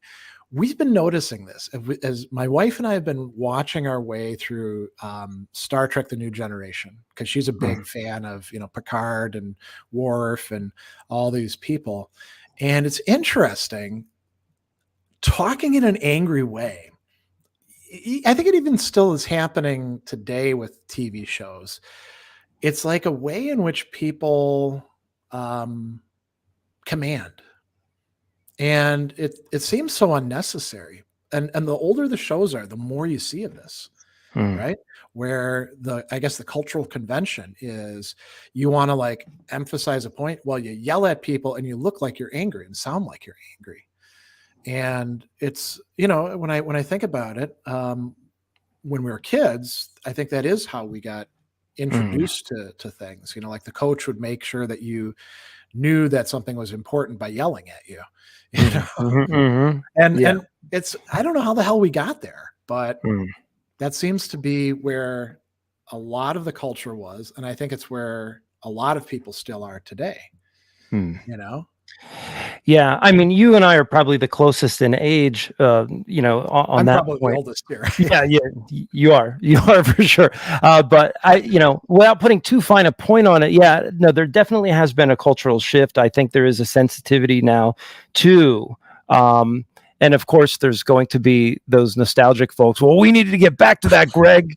We've been noticing this as my wife and I have been watching our way through Star Trek: The New Generation, because she's a big fan of Picard and Worf and all these people. And it's interesting talking in an angry way. I think it even still is happening today with TV shows. It's like a way in which people command. And it seems so unnecessary. And the older the shows are, the more you see of this, right? Where I guess the cultural convention is you want to like emphasize a point. Well, you yell at people and you look like you're angry and sound like you're angry. And it's, when I think about it, when we were kids, I think that is how we got introduced to things. Like the coach would make sure that you knew that something was important by yelling at you. And it's, I don't know how the hell we got there, but that seems to be where a lot of the culture was. And I think it's where a lot of people still are today, Yeah, I mean, you and I are probably the closest in age, on I'm that probably the point. oldest here. Yeah, you are for sure. But without putting too fine a point on it, yeah, no, there definitely has been a cultural shift. I think there is a sensitivity now to, and of course, there's going to be those nostalgic folks. Well, we needed to get back to that, Greg.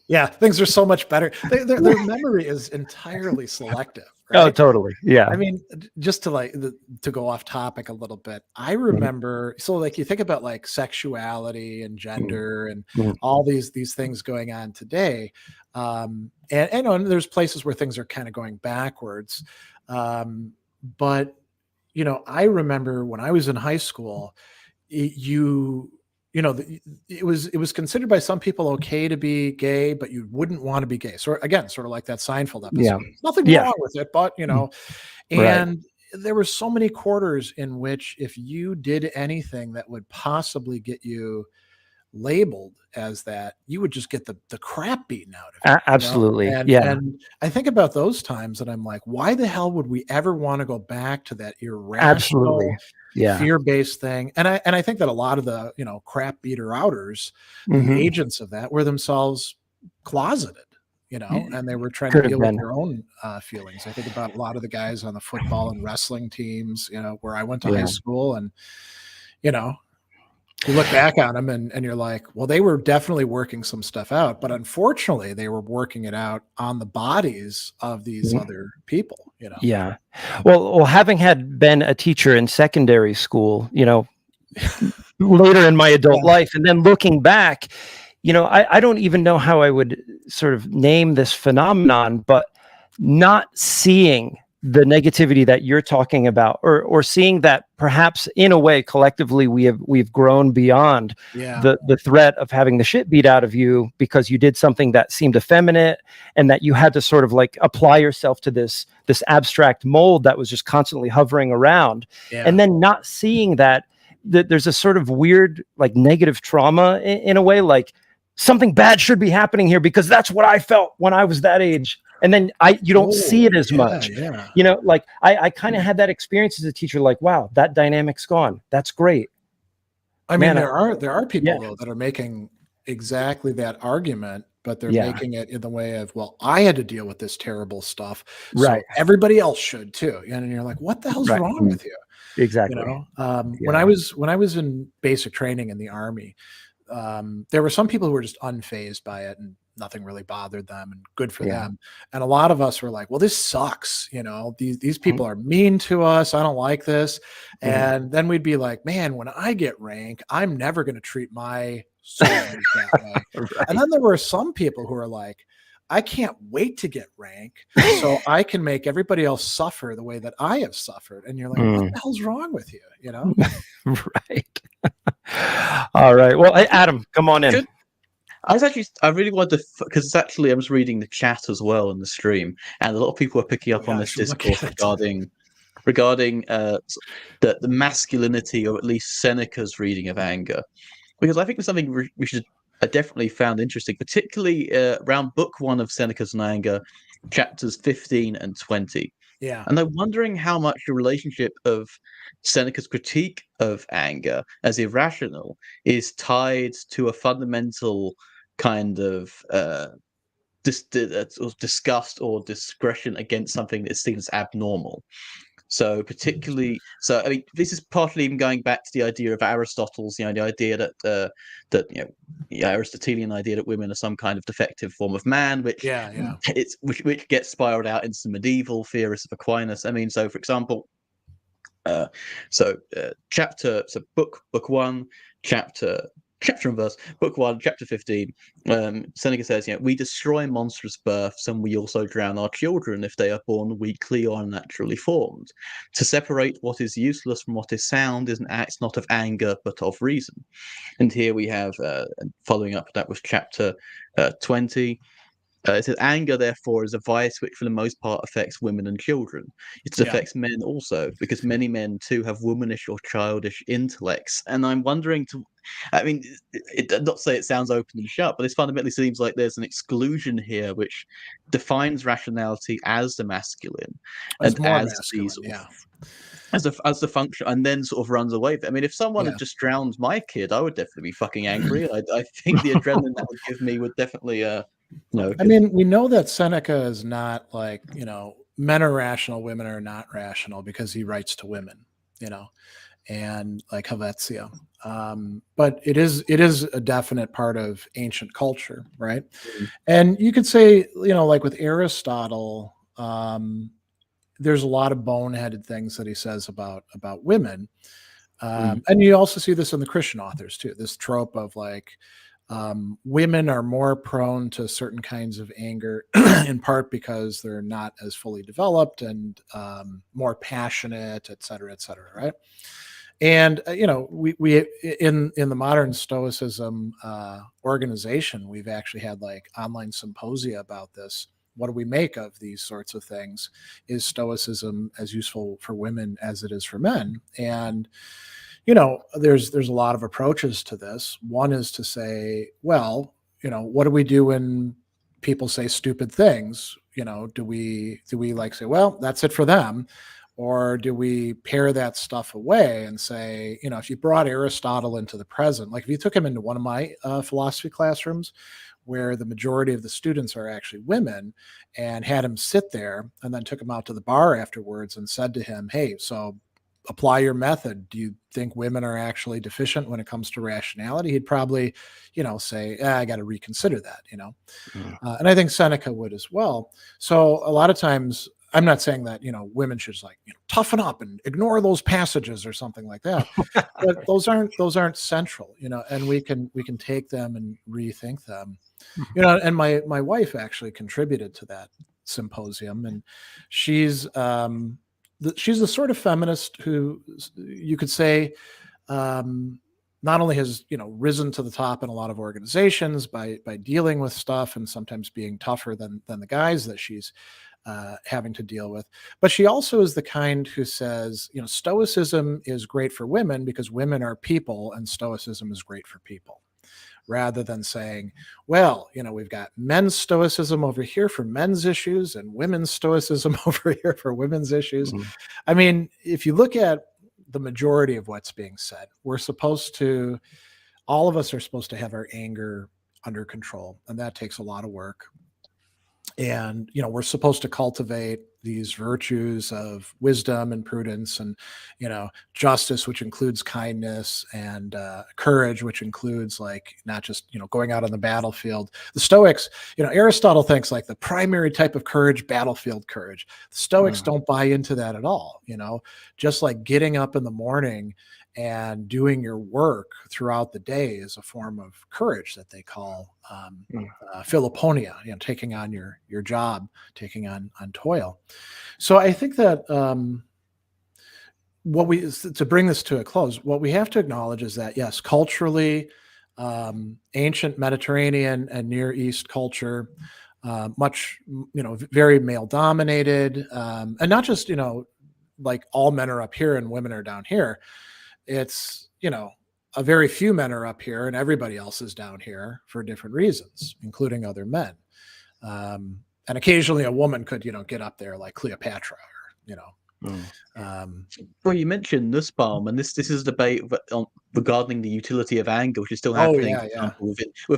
Yeah, things are so much better. Their memory is entirely selective. Right? Oh, totally. Yeah. I mean, just to go off topic a little bit, I remember, so like you think about like sexuality and gender and all these things going on today. And there's places where things are kind of going backwards. But, I remember when I was in high school, it was considered by some people okay to be gay, but you wouldn't want to be gay. So again, sort of like that Seinfeld episode. Yeah. Nothing wrong with it, but and Right. there were so many quarters in which if you did anything that would possibly get you labeled as that, you would just get the crap beaten out of you. Absolutely. And I think about those times and I'm like, why the hell would we ever want to go back to that irrational, Absolutely. Yeah. fear-based thing? And I think that a lot of the crap beater outers, the agents of that, were themselves closeted, and they were trying to deal with their own feelings. I think about a lot of the guys on the football and wrestling teams, where I went to high school, and you look back on them and you're like, well, they were definitely working some stuff out, but unfortunately they were working it out on the bodies of these other people, Yeah. Well, having been a teacher in secondary school, later in my adult life, and then looking back, I don't even know how I would sort of name this phenomenon, but not seeing the negativity that you're talking about, or seeing that perhaps in a way collectively we've grown beyond the threat of having the shit beat out of you because you did something that seemed effeminate and that you had to sort of like apply yourself to this abstract mold that was just constantly hovering around, and then not seeing that there's a sort of weird like negative trauma in a way, like something bad should be happening here because that's what I felt when I was that age. And then you don't see it as much, like I kind of had that experience as a teacher, like, wow, that dynamic's gone. That's great. I mean, there are people though that are making exactly that argument, but they're making it in the way of, well, I had to deal with this terrible stuff. So everybody else should too. And you're like, what the hell's wrong with you? Exactly. When I was in basic training in the Army, there were some people who were just unfazed by it and nothing really bothered them, and good for them. And a lot of us were like, well, this sucks. These people are mean to us. I don't like this. And then we'd be like, man, when I get rank, I'm never going to treat my soldiers that way. And then there were some people who are like, I can't wait to get rank so I can make everybody else suffer the way that I have suffered. And you're like, what the hell's wrong with you? Right. All right. Well, hey, Adam, come on in. Good. I really wanted to, because I was reading the chat as well in the stream, and a lot of people are picking up on this discourse regarding the masculinity, or at least Seneca's reading of anger, because I think it's something we should definitely found interesting, particularly around book 1 of Seneca's on Anger, chapters 15 and 20. Yeah. And I'm wondering how much the relationship of Seneca's critique of anger as irrational is tied to a fundamental kind of disgust or discretion against something that's seen as abnormal. So particularly, I mean, this is partly even going back to the idea of Aristotle's, the idea that Aristotelian idea that women are some kind of defective form of man, which which gets spiraled out into the medieval theorists of Aquinas. I mean, so for example, book 1, chapter and verse, book 1, chapter 15, Seneca says, we destroy monstrous births, and we also drown our children if they are born weakly or unnaturally formed. To separate what is useless from what is sound is an act not of anger but of reason. And here we have, following up, that was chapter 20, It says anger, therefore, is a vice which, for the most part, affects women and children. It affects men also, because many men too have womanish or childish intellects. And I'm wondering, I mean, not to say it sounds open and shut, but this fundamentally seems like there's an exclusion here which defines rationality as the masculine and more as masculine, as the function, and then sort of runs away with it. I mean, if someone had just drowned my kid, I would definitely be fucking angry. I think the adrenaline that would give me would definitely, no. I mean, we know that Seneca is not like, men are rational, women are not rational, because he writes to women, and like Helvetia. But it is a definite part of ancient culture, right? And you could say, like with Aristotle, there's a lot of boneheaded things that he says about women. And you also see this in the Christian authors too, this trope of like, women are more prone to certain kinds of anger in part because they're not as fully developed and more passionate, et cetera, right? And we in the modern Stoicism organization, we've actually had like online symposia about this. What do we make of these sorts of things? Is Stoicism as useful for women as it is for men? And there's a lot of approaches to this. One is to say, well, what do we do when people say stupid things? Do we like say, well, that's it for them? Or do we pare that stuff away and say, if you brought Aristotle into the present, like if you took him into one of my philosophy classrooms where the majority of the students are actually women, and had him sit there and then took him out to the bar afterwards and said to him, hey, so apply your method. Do you think women are actually deficient when it comes to rationality? He'd probably, say, I got to reconsider that, and I think Seneca would as well. So a lot of times, I'm not saying that, women should just like, toughen up and ignore those passages or something like that, but those aren't central, and we can take them and rethink them, and my wife actually contributed to that symposium, and she's the sort of feminist who you could say not only has risen to the top in a lot of organizations by dealing with stuff and sometimes being tougher than the guys that she's having to deal with, but she also is the kind who says Stoicism is great for women because women are people and Stoicism is great for people, rather than saying, well, we've got men's Stoicism over here for men's issues and women's Stoicism over here for women's issues. I mean, if you look at the majority of what's being said, all of us are supposed to have our anger under control, and that takes a lot of work. And, we're supposed to cultivate these virtues of wisdom and prudence and, justice, which includes kindness, and courage, which includes like not just, going out on the battlefield. The Stoics, Aristotle thinks like the primary type of courage, battlefield courage. The Stoics don't buy into that at all, just like getting up in the morning and doing your work throughout the day is a form of courage that they call Philoponia, taking on your job, taking on toil. So I think that to bring this to a close, what we have to acknowledge is that, yes, culturally, ancient Mediterranean and Near East culture, much, very male dominated, and not just, like all men are up here and women are down here. It's, a very few men are up here and everybody else is down here for different reasons, including other men. And occasionally a woman could, get up there like Cleopatra, Well, you mentioned Nussbaum, and this is a debate regarding the utility of anger, which is still happening. For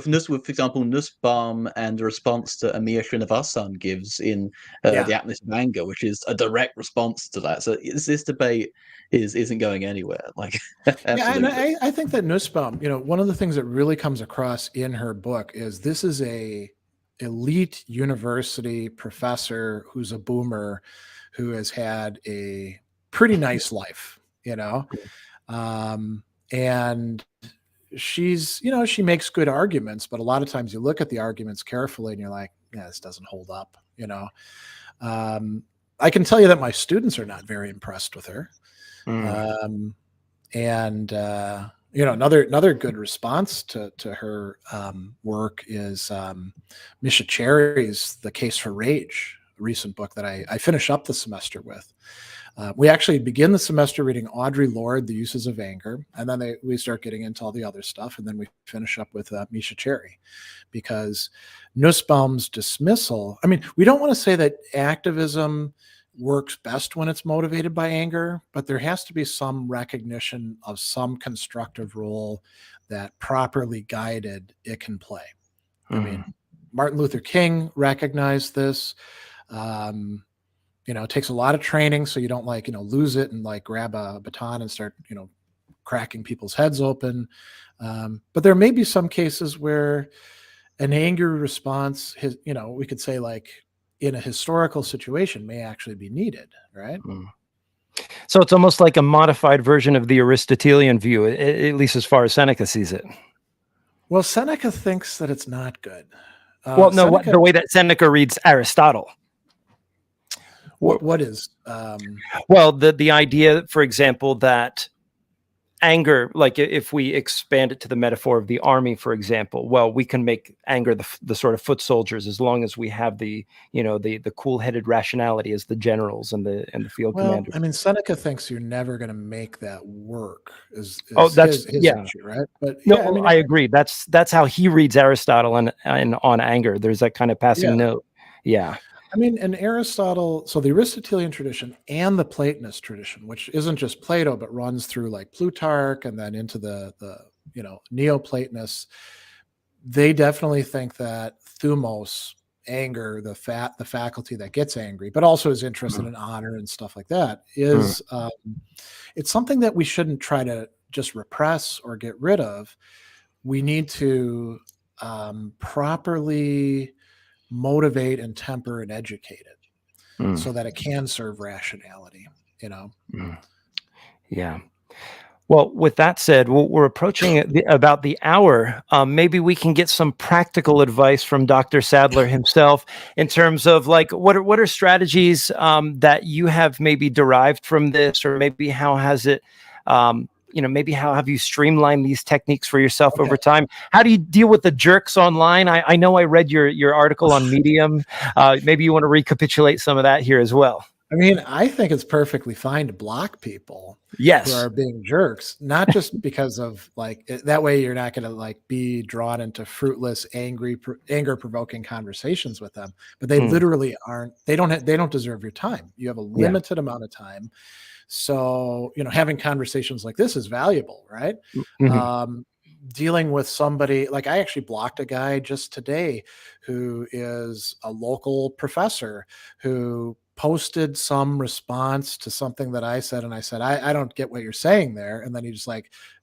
example, Nussbaum and the response to Amir Srinivasan gives in The Aptness of Anger, which is a direct response to that. So this debate isn't going anywhere. Like, and I think that Nussbaum, one of the things that really comes across in her book is this is a elite university professor who's a boomer who has had a pretty nice life, and she's, she makes good arguments, but a lot of times you look at the arguments carefully and you're like, yeah, this doesn't hold up. I can tell you that my students are not very impressed with her. And Another good response to her work is Misha Cherry's The Case for Rage, a recent book that I finish up the semester with. We actually begin the semester reading Audre Lorde, The Uses of Anger, and then we start getting into all the other stuff, and then we finish up with Misha Cherry, because Nussbaum's dismissal, I mean, we don't want to say that activism works best when it's motivated by anger, but there has to be some recognition of some constructive role that, properly guided, it can play. I mean, Martin Luther King recognized this. It takes a lot of training, so you don't lose it and grab a baton and start, cracking people's heads open. But there may be some cases where an anger response, we could say in a historical situation, may actually be needed, right? So it's almost like a modified version of the Aristotelian view, at least as far as Seneca sees it. Well, Seneca thinks that it's not good. The way that Seneca reads Aristotle. What is? The idea, for example, that anger, like if we expand it to the metaphor of the army, for example, well, we can make anger the sort of foot soldiers as long as we have the cool-headed rationality as the generals and the field commanders. I mean, Seneca thinks you're never going to make that work. Is that's his issue, right? But I agree. That's how he reads Aristotle and on anger. There's that kind of passing note. Yeah. I mean, and Aristotle, so the Aristotelian tradition and the Platonist tradition, which isn't just Plato, but runs through Plutarch and then into the Neoplatonists, they definitely think that thumos, anger, the faculty that gets angry, but also is interested in honor and stuff like that, is it's something that we shouldn't try to just repress or get rid of. We need to properly motivate and temper and educate it so that it can serve rationality, Yeah. Well, with that said, we're approaching about the hour. Maybe we can get some practical advice from Dr. Sadler himself in terms of what are strategies that you have maybe derived from this, or maybe how has it maybe how have you streamlined these techniques for yourself over time? How do you deal with the jerks online? I know I read your article on Medium. Maybe you want to recapitulate some of that here as well. I mean, I think it's perfectly fine to block people who are being jerks, not just because of that way you're not going to be drawn into fruitless, anger provoking conversations with them, but they literally aren't, they don't deserve your time. You have a limited amount of time. So, having conversations like this is valuable, right? Dealing with somebody, I actually blocked a guy just today who is a local professor who posted some response to something that I said. And I said, I don't get what you're saying there. And then he just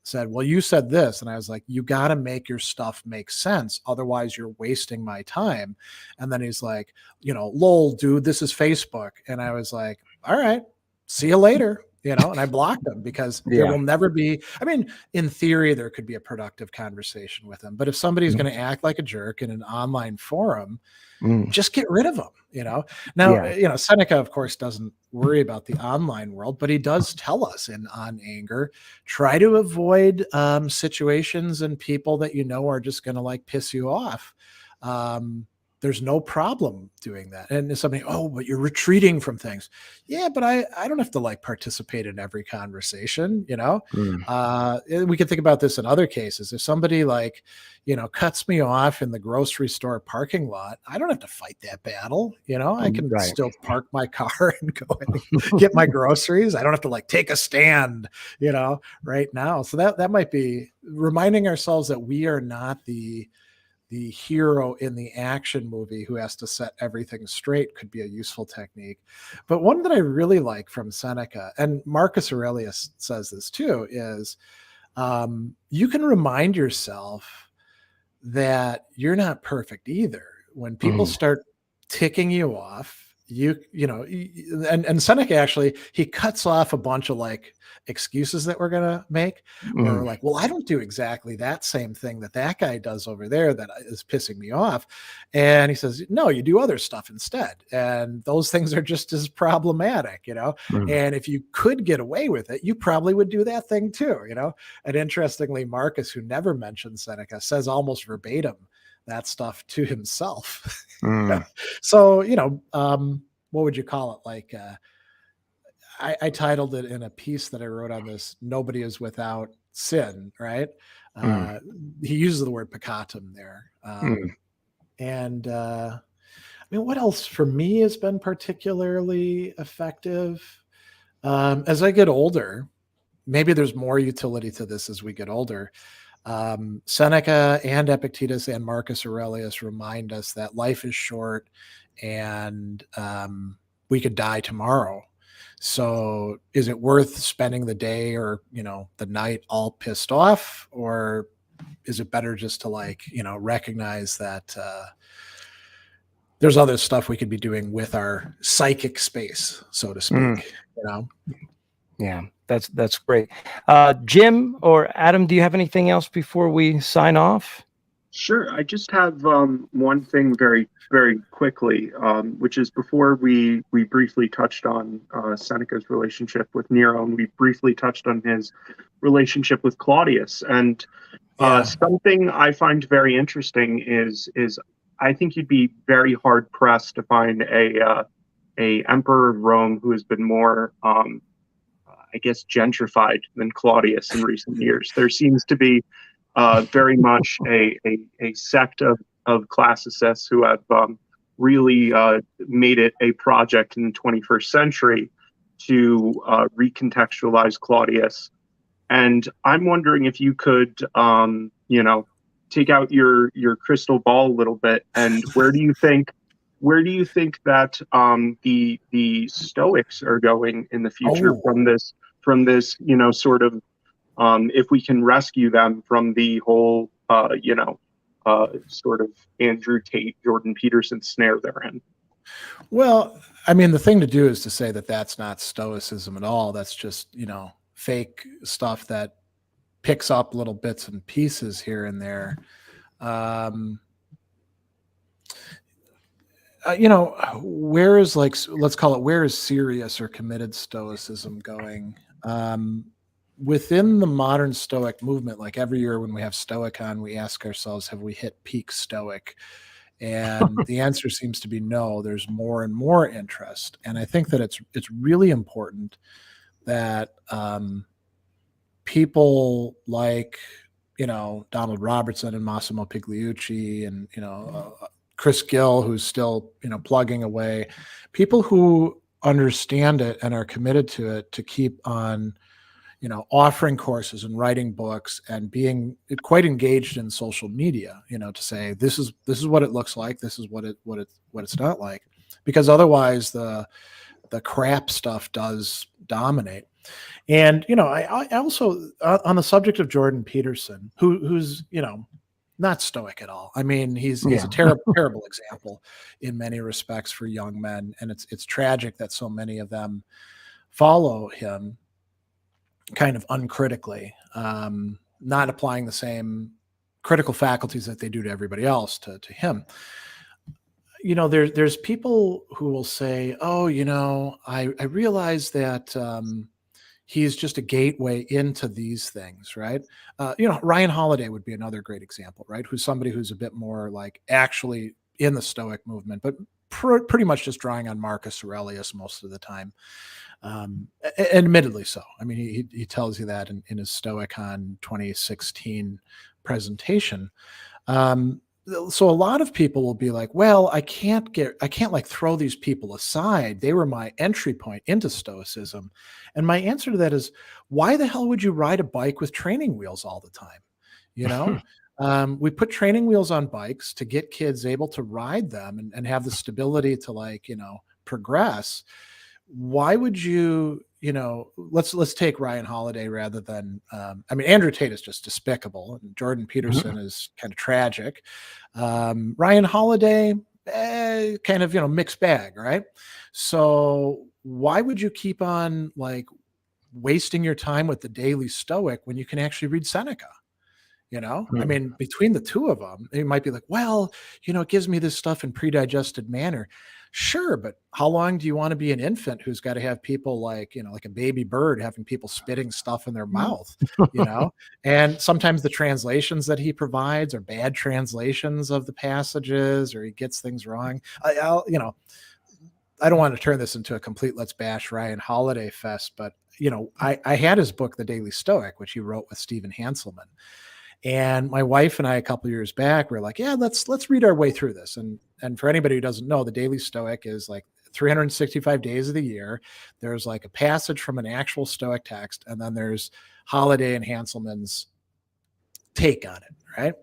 said, well, you said this. And I was like, you got to make your stuff make sense. Otherwise you're wasting my time. And then he's like, lol, dude, this is Facebook. And I was like, all right, see you later, and I blocked him because there will never be, I mean, in theory, there could be a productive conversation with him, but if somebody's going to act like a jerk in an online forum, just get rid of them, Now, Seneca, of course, doesn't worry about the online world, but he does tell us on anger, try to avoid situations and people that are just going to piss you off. There's no problem doing that. And somebody, but you're retreating from things. Yeah, but I don't have to participate in every conversation, we can think about this in other cases. If somebody cuts me off in the grocery store parking lot, I don't have to fight that battle. I can still park my car and go and get my groceries. I don't have to take a stand, right now. So that might be reminding ourselves that we are not the hero in the action movie who has to set everything straight could be a useful technique. But one that I really like from Seneca, and Marcus Aurelius says this too, is you can remind yourself that you're not perfect either. When people start ticking you off, and Seneca actually, he cuts off a bunch of like excuses that we're gonna make, or like, well, I don't do exactly that same thing that guy does over there that is pissing me off, and he says, no, you do other stuff instead, and those things are just as problematic, and if you could get away with it, you probably would do that thing too, And interestingly, Marcus, who never mentions Seneca, says almost verbatim that stuff to himself. So, what would you call it? Like, I titled it in a piece that I wrote on this, "Nobody is without sin," right? He uses the word peccatum there. And I mean, what else for me has been particularly effective? As I get older, maybe there's more utility to this as we get older. Seneca and Epictetus and Marcus Aurelius remind us that life is short and we could die tomorrow. So is it worth spending the day or, the night all pissed off? Or is it better just to recognize that there's other stuff we could be doing with our psychic space, so to speak, Yeah, that's great. Jim or Adam, do you have anything else before we sign off? Sure. I just have one thing very, very quickly, which is before we briefly touched on Seneca's relationship with Nero, and we briefly touched on his relationship with Claudius. And something I find very interesting is I think you'd be very hard pressed to find a emperor of Rome who has been more I guess, gentrified than Claudius in recent years. There seems to be very much a sect of classicists who have really made it a project in the 21st century to recontextualize Claudius. And I'm wondering if you could, take out your crystal ball a little bit, and where do you think that the Stoics are going in the future from this, sort of, if we can rescue them from the whole, sort of Andrew Tate, Jordan Peterson snare they're in? Well, I mean, the thing to do is to say that that's not Stoicism at all. That's just, fake stuff that picks up little bits and pieces here and there. Where is let's call it, where is serious or committed Stoicism going? Within the modern Stoic movement, like every year when we have Stoicon, we ask ourselves, have we hit peak Stoic? And the answer seems to be no. There's more and more interest. And I think that it's really important that people like, Donald Robertson and Massimo Pigliucci and, Chris Gill, who's still, plugging away, people who understand it and are committed to it, to keep on, offering courses and writing books and being quite engaged in social media, to say, this is what it looks like. This is what it's not like, because otherwise the crap stuff does dominate. And, I also, on the subject of Jordan Peterson, who's, not Stoic at all. I mean, he's a terrible example in many respects for young men. And it's tragic that so many of them follow him kind of uncritically, not applying the same critical faculties that they do to everybody else to him. There's people who will say, oh, I realize that he's just a gateway into these things, right? Ryan Holiday would be another great example, right? Who's somebody who's a bit more like actually in the Stoic movement, but pretty much just drawing on Marcus Aurelius most of the time. Admittedly so. I mean, he tells you that in his Stoicon 2016 presentation. So a lot of people will be like, well, I can't like throw these people aside. They were my entry point into Stoicism. And my answer to that is, why the hell would you ride a bike with training wheels all the time? We put training wheels on bikes to get kids able to ride them and have the stability to progress. Why would you, let's take Ryan Holiday rather than, Andrew Tate is just despicable and Jordan Peterson is kind of tragic. Ryan Holiday, kind of, mixed bag, right? So why would you keep on like wasting your time with the Daily Stoic when you can actually read Seneca? I mean, between the two of them, it might be like, well, it gives me this stuff in pre-digested manner. Sure, but how long do you want to be an infant who's got to have people like, like a baby bird having people spitting stuff in their mouth, And sometimes the translations that he provides are bad translations of the passages, or he gets things wrong. I don't want to turn this into a complete let's bash Ryan Holiday fest, but I had his book, The Daily Stoic, which he wrote with Stephen Hanselman. And my wife and I, a couple of years back, were like, yeah, let's read our way through this. And for anybody who doesn't know, the Daily Stoic is like 365 days of the year. There's like a passage from an actual Stoic text, and then there's Holiday and Hanselman's take on it, right?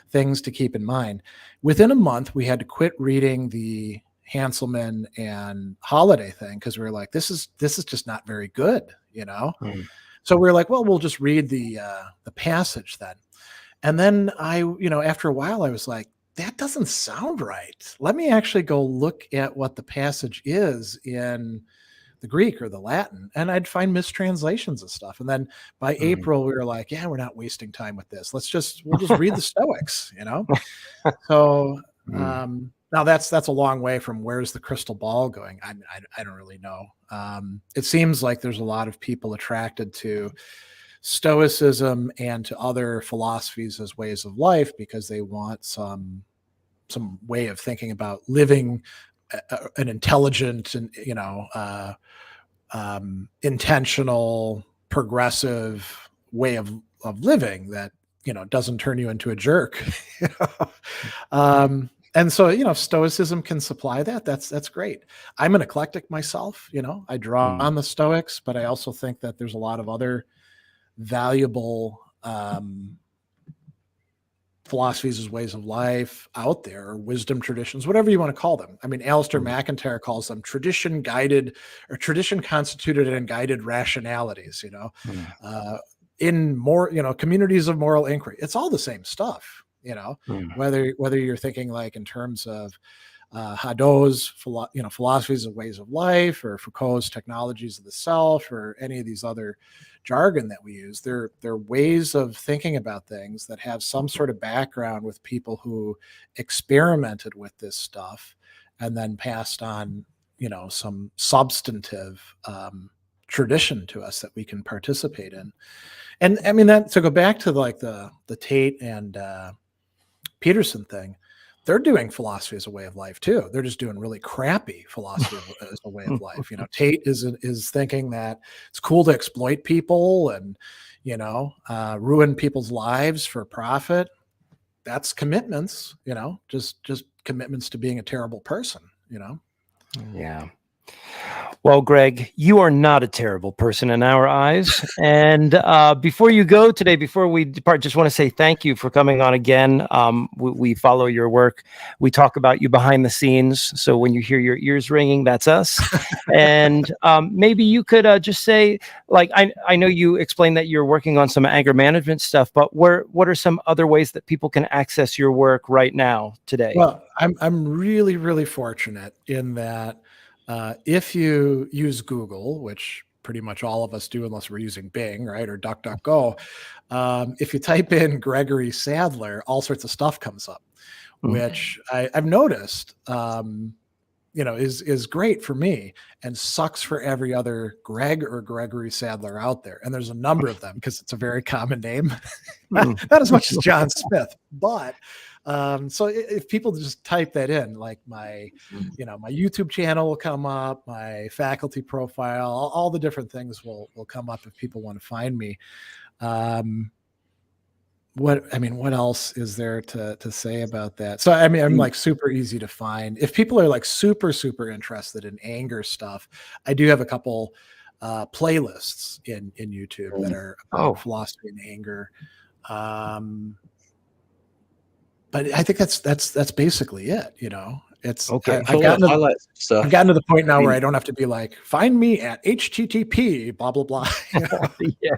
Things to keep in mind. Within a month, we had to quit reading the Hanselman and Holiday thing because we were like, this is just not very good, So we were like, well, we'll just read the passage then. And then after a while, I was like, that doesn't sound right. Let me actually go look at what the passage is in the Greek or the Latin, and I'd find mistranslations of stuff. And then by April, we were like, yeah, we're not wasting time with this. We'll just read the Stoics, So now that's a long way from where's the crystal ball going. I don't really know. It seems like there's a lot of people attracted to Stoicism and to other philosophies as ways of life because they want some way of thinking about living an intelligent and intentional, progressive way of living that doesn't turn you into a jerk. And so, if Stoicism can supply that, that's great. I'm an eclectic myself. I draw on the Stoics, but I also think that there's a lot of other valuable philosophies as ways of life out there, or wisdom traditions, whatever you want to call them. I mean, Alistair McIntyre calls them tradition constituted and guided rationalities, in more, communities of moral inquiry. It's all the same stuff, whether you're thinking like in terms of Hadot's, philosophies of ways of life, or Foucault's technologies of the self, or any of these other jargon that we use. They're ways of thinking about things that have some sort of background with people who experimented with this stuff and then passed on, some substantive tradition to us that we can participate in. And I mean, that to go back to like the Tate and Peterson thing, they're doing philosophy as a way of life too. They're just doing really crappy philosophy as a way of life. Tate is thinking that it's cool to exploit people and, ruin people's lives for profit. That's commitments, just commitments to being a terrible person, Yeah. Well, Greg, you are not a terrible person in our eyes. And before you go today, before we depart, just want to say thank you for coming on again. We follow your work. We talk about you behind the scenes. So when you hear your ears ringing, that's us. And maybe you could just say, like, I know you explained that you're working on some anger management stuff, but what are some other ways that people can access your work right now today? Well, I'm really, really fortunate in that if you use Google, which pretty much all of us do unless we're using Bing, right, or DuckDuckGo, if you type in Gregory Sadler, all sorts of stuff comes up, which I've noticed, is great for me and sucks for every other Greg or Gregory Sadler out there. And there's a number of them because it's a very common name, not as much as John Smith, but so if people just type that in, like my YouTube channel will come up, my faculty profile, all the different things will come up if people want to find me. What else is there to say about that? So, I'm like super easy to find. If people are like super, super interested in anger stuff, I do have a couple playlists in YouTube that are about philosophy and anger. But I think that's basically it. It's okay. I've gotten to the point now where I don't have to be like, find me at HTTP, blah, blah, blah. Yeah.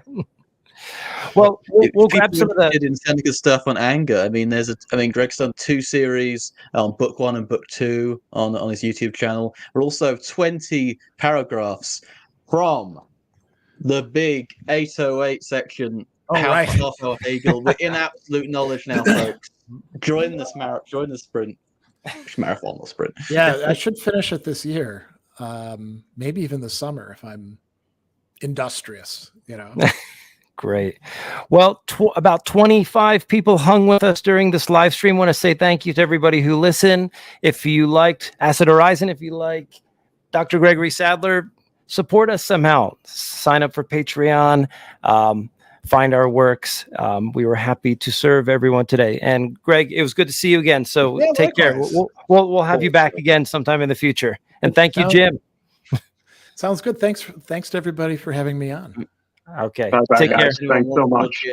Well, we'll grab some of the in Seneca's stuff on anger. I mean, Greg's done 2 series on book 1 and book 2 on his YouTube channel. We're also 20 paragraphs from the big 808 section. How to stop our Hegel. We're in absolute knowledge now, folks. Join this join the sprint. Marathon or sprint. Yeah, I should finish it this year. Maybe even the summer if I'm industrious, Great. Well, about 25 people hung with us during this live stream. I want to say thank you to everybody who listened. If you liked Acid Horizon, if you like Dr. Gregory Sadler, support us somehow. Sign up for Patreon. Find our works. We were happy to serve everyone today. And Greg, it was good to see you again. So take care. We'll have you back again sometime in the future. And thank you, Jim. Sounds good. Thanks to everybody for having me on. Okay. Bye, take care. Thanks so much.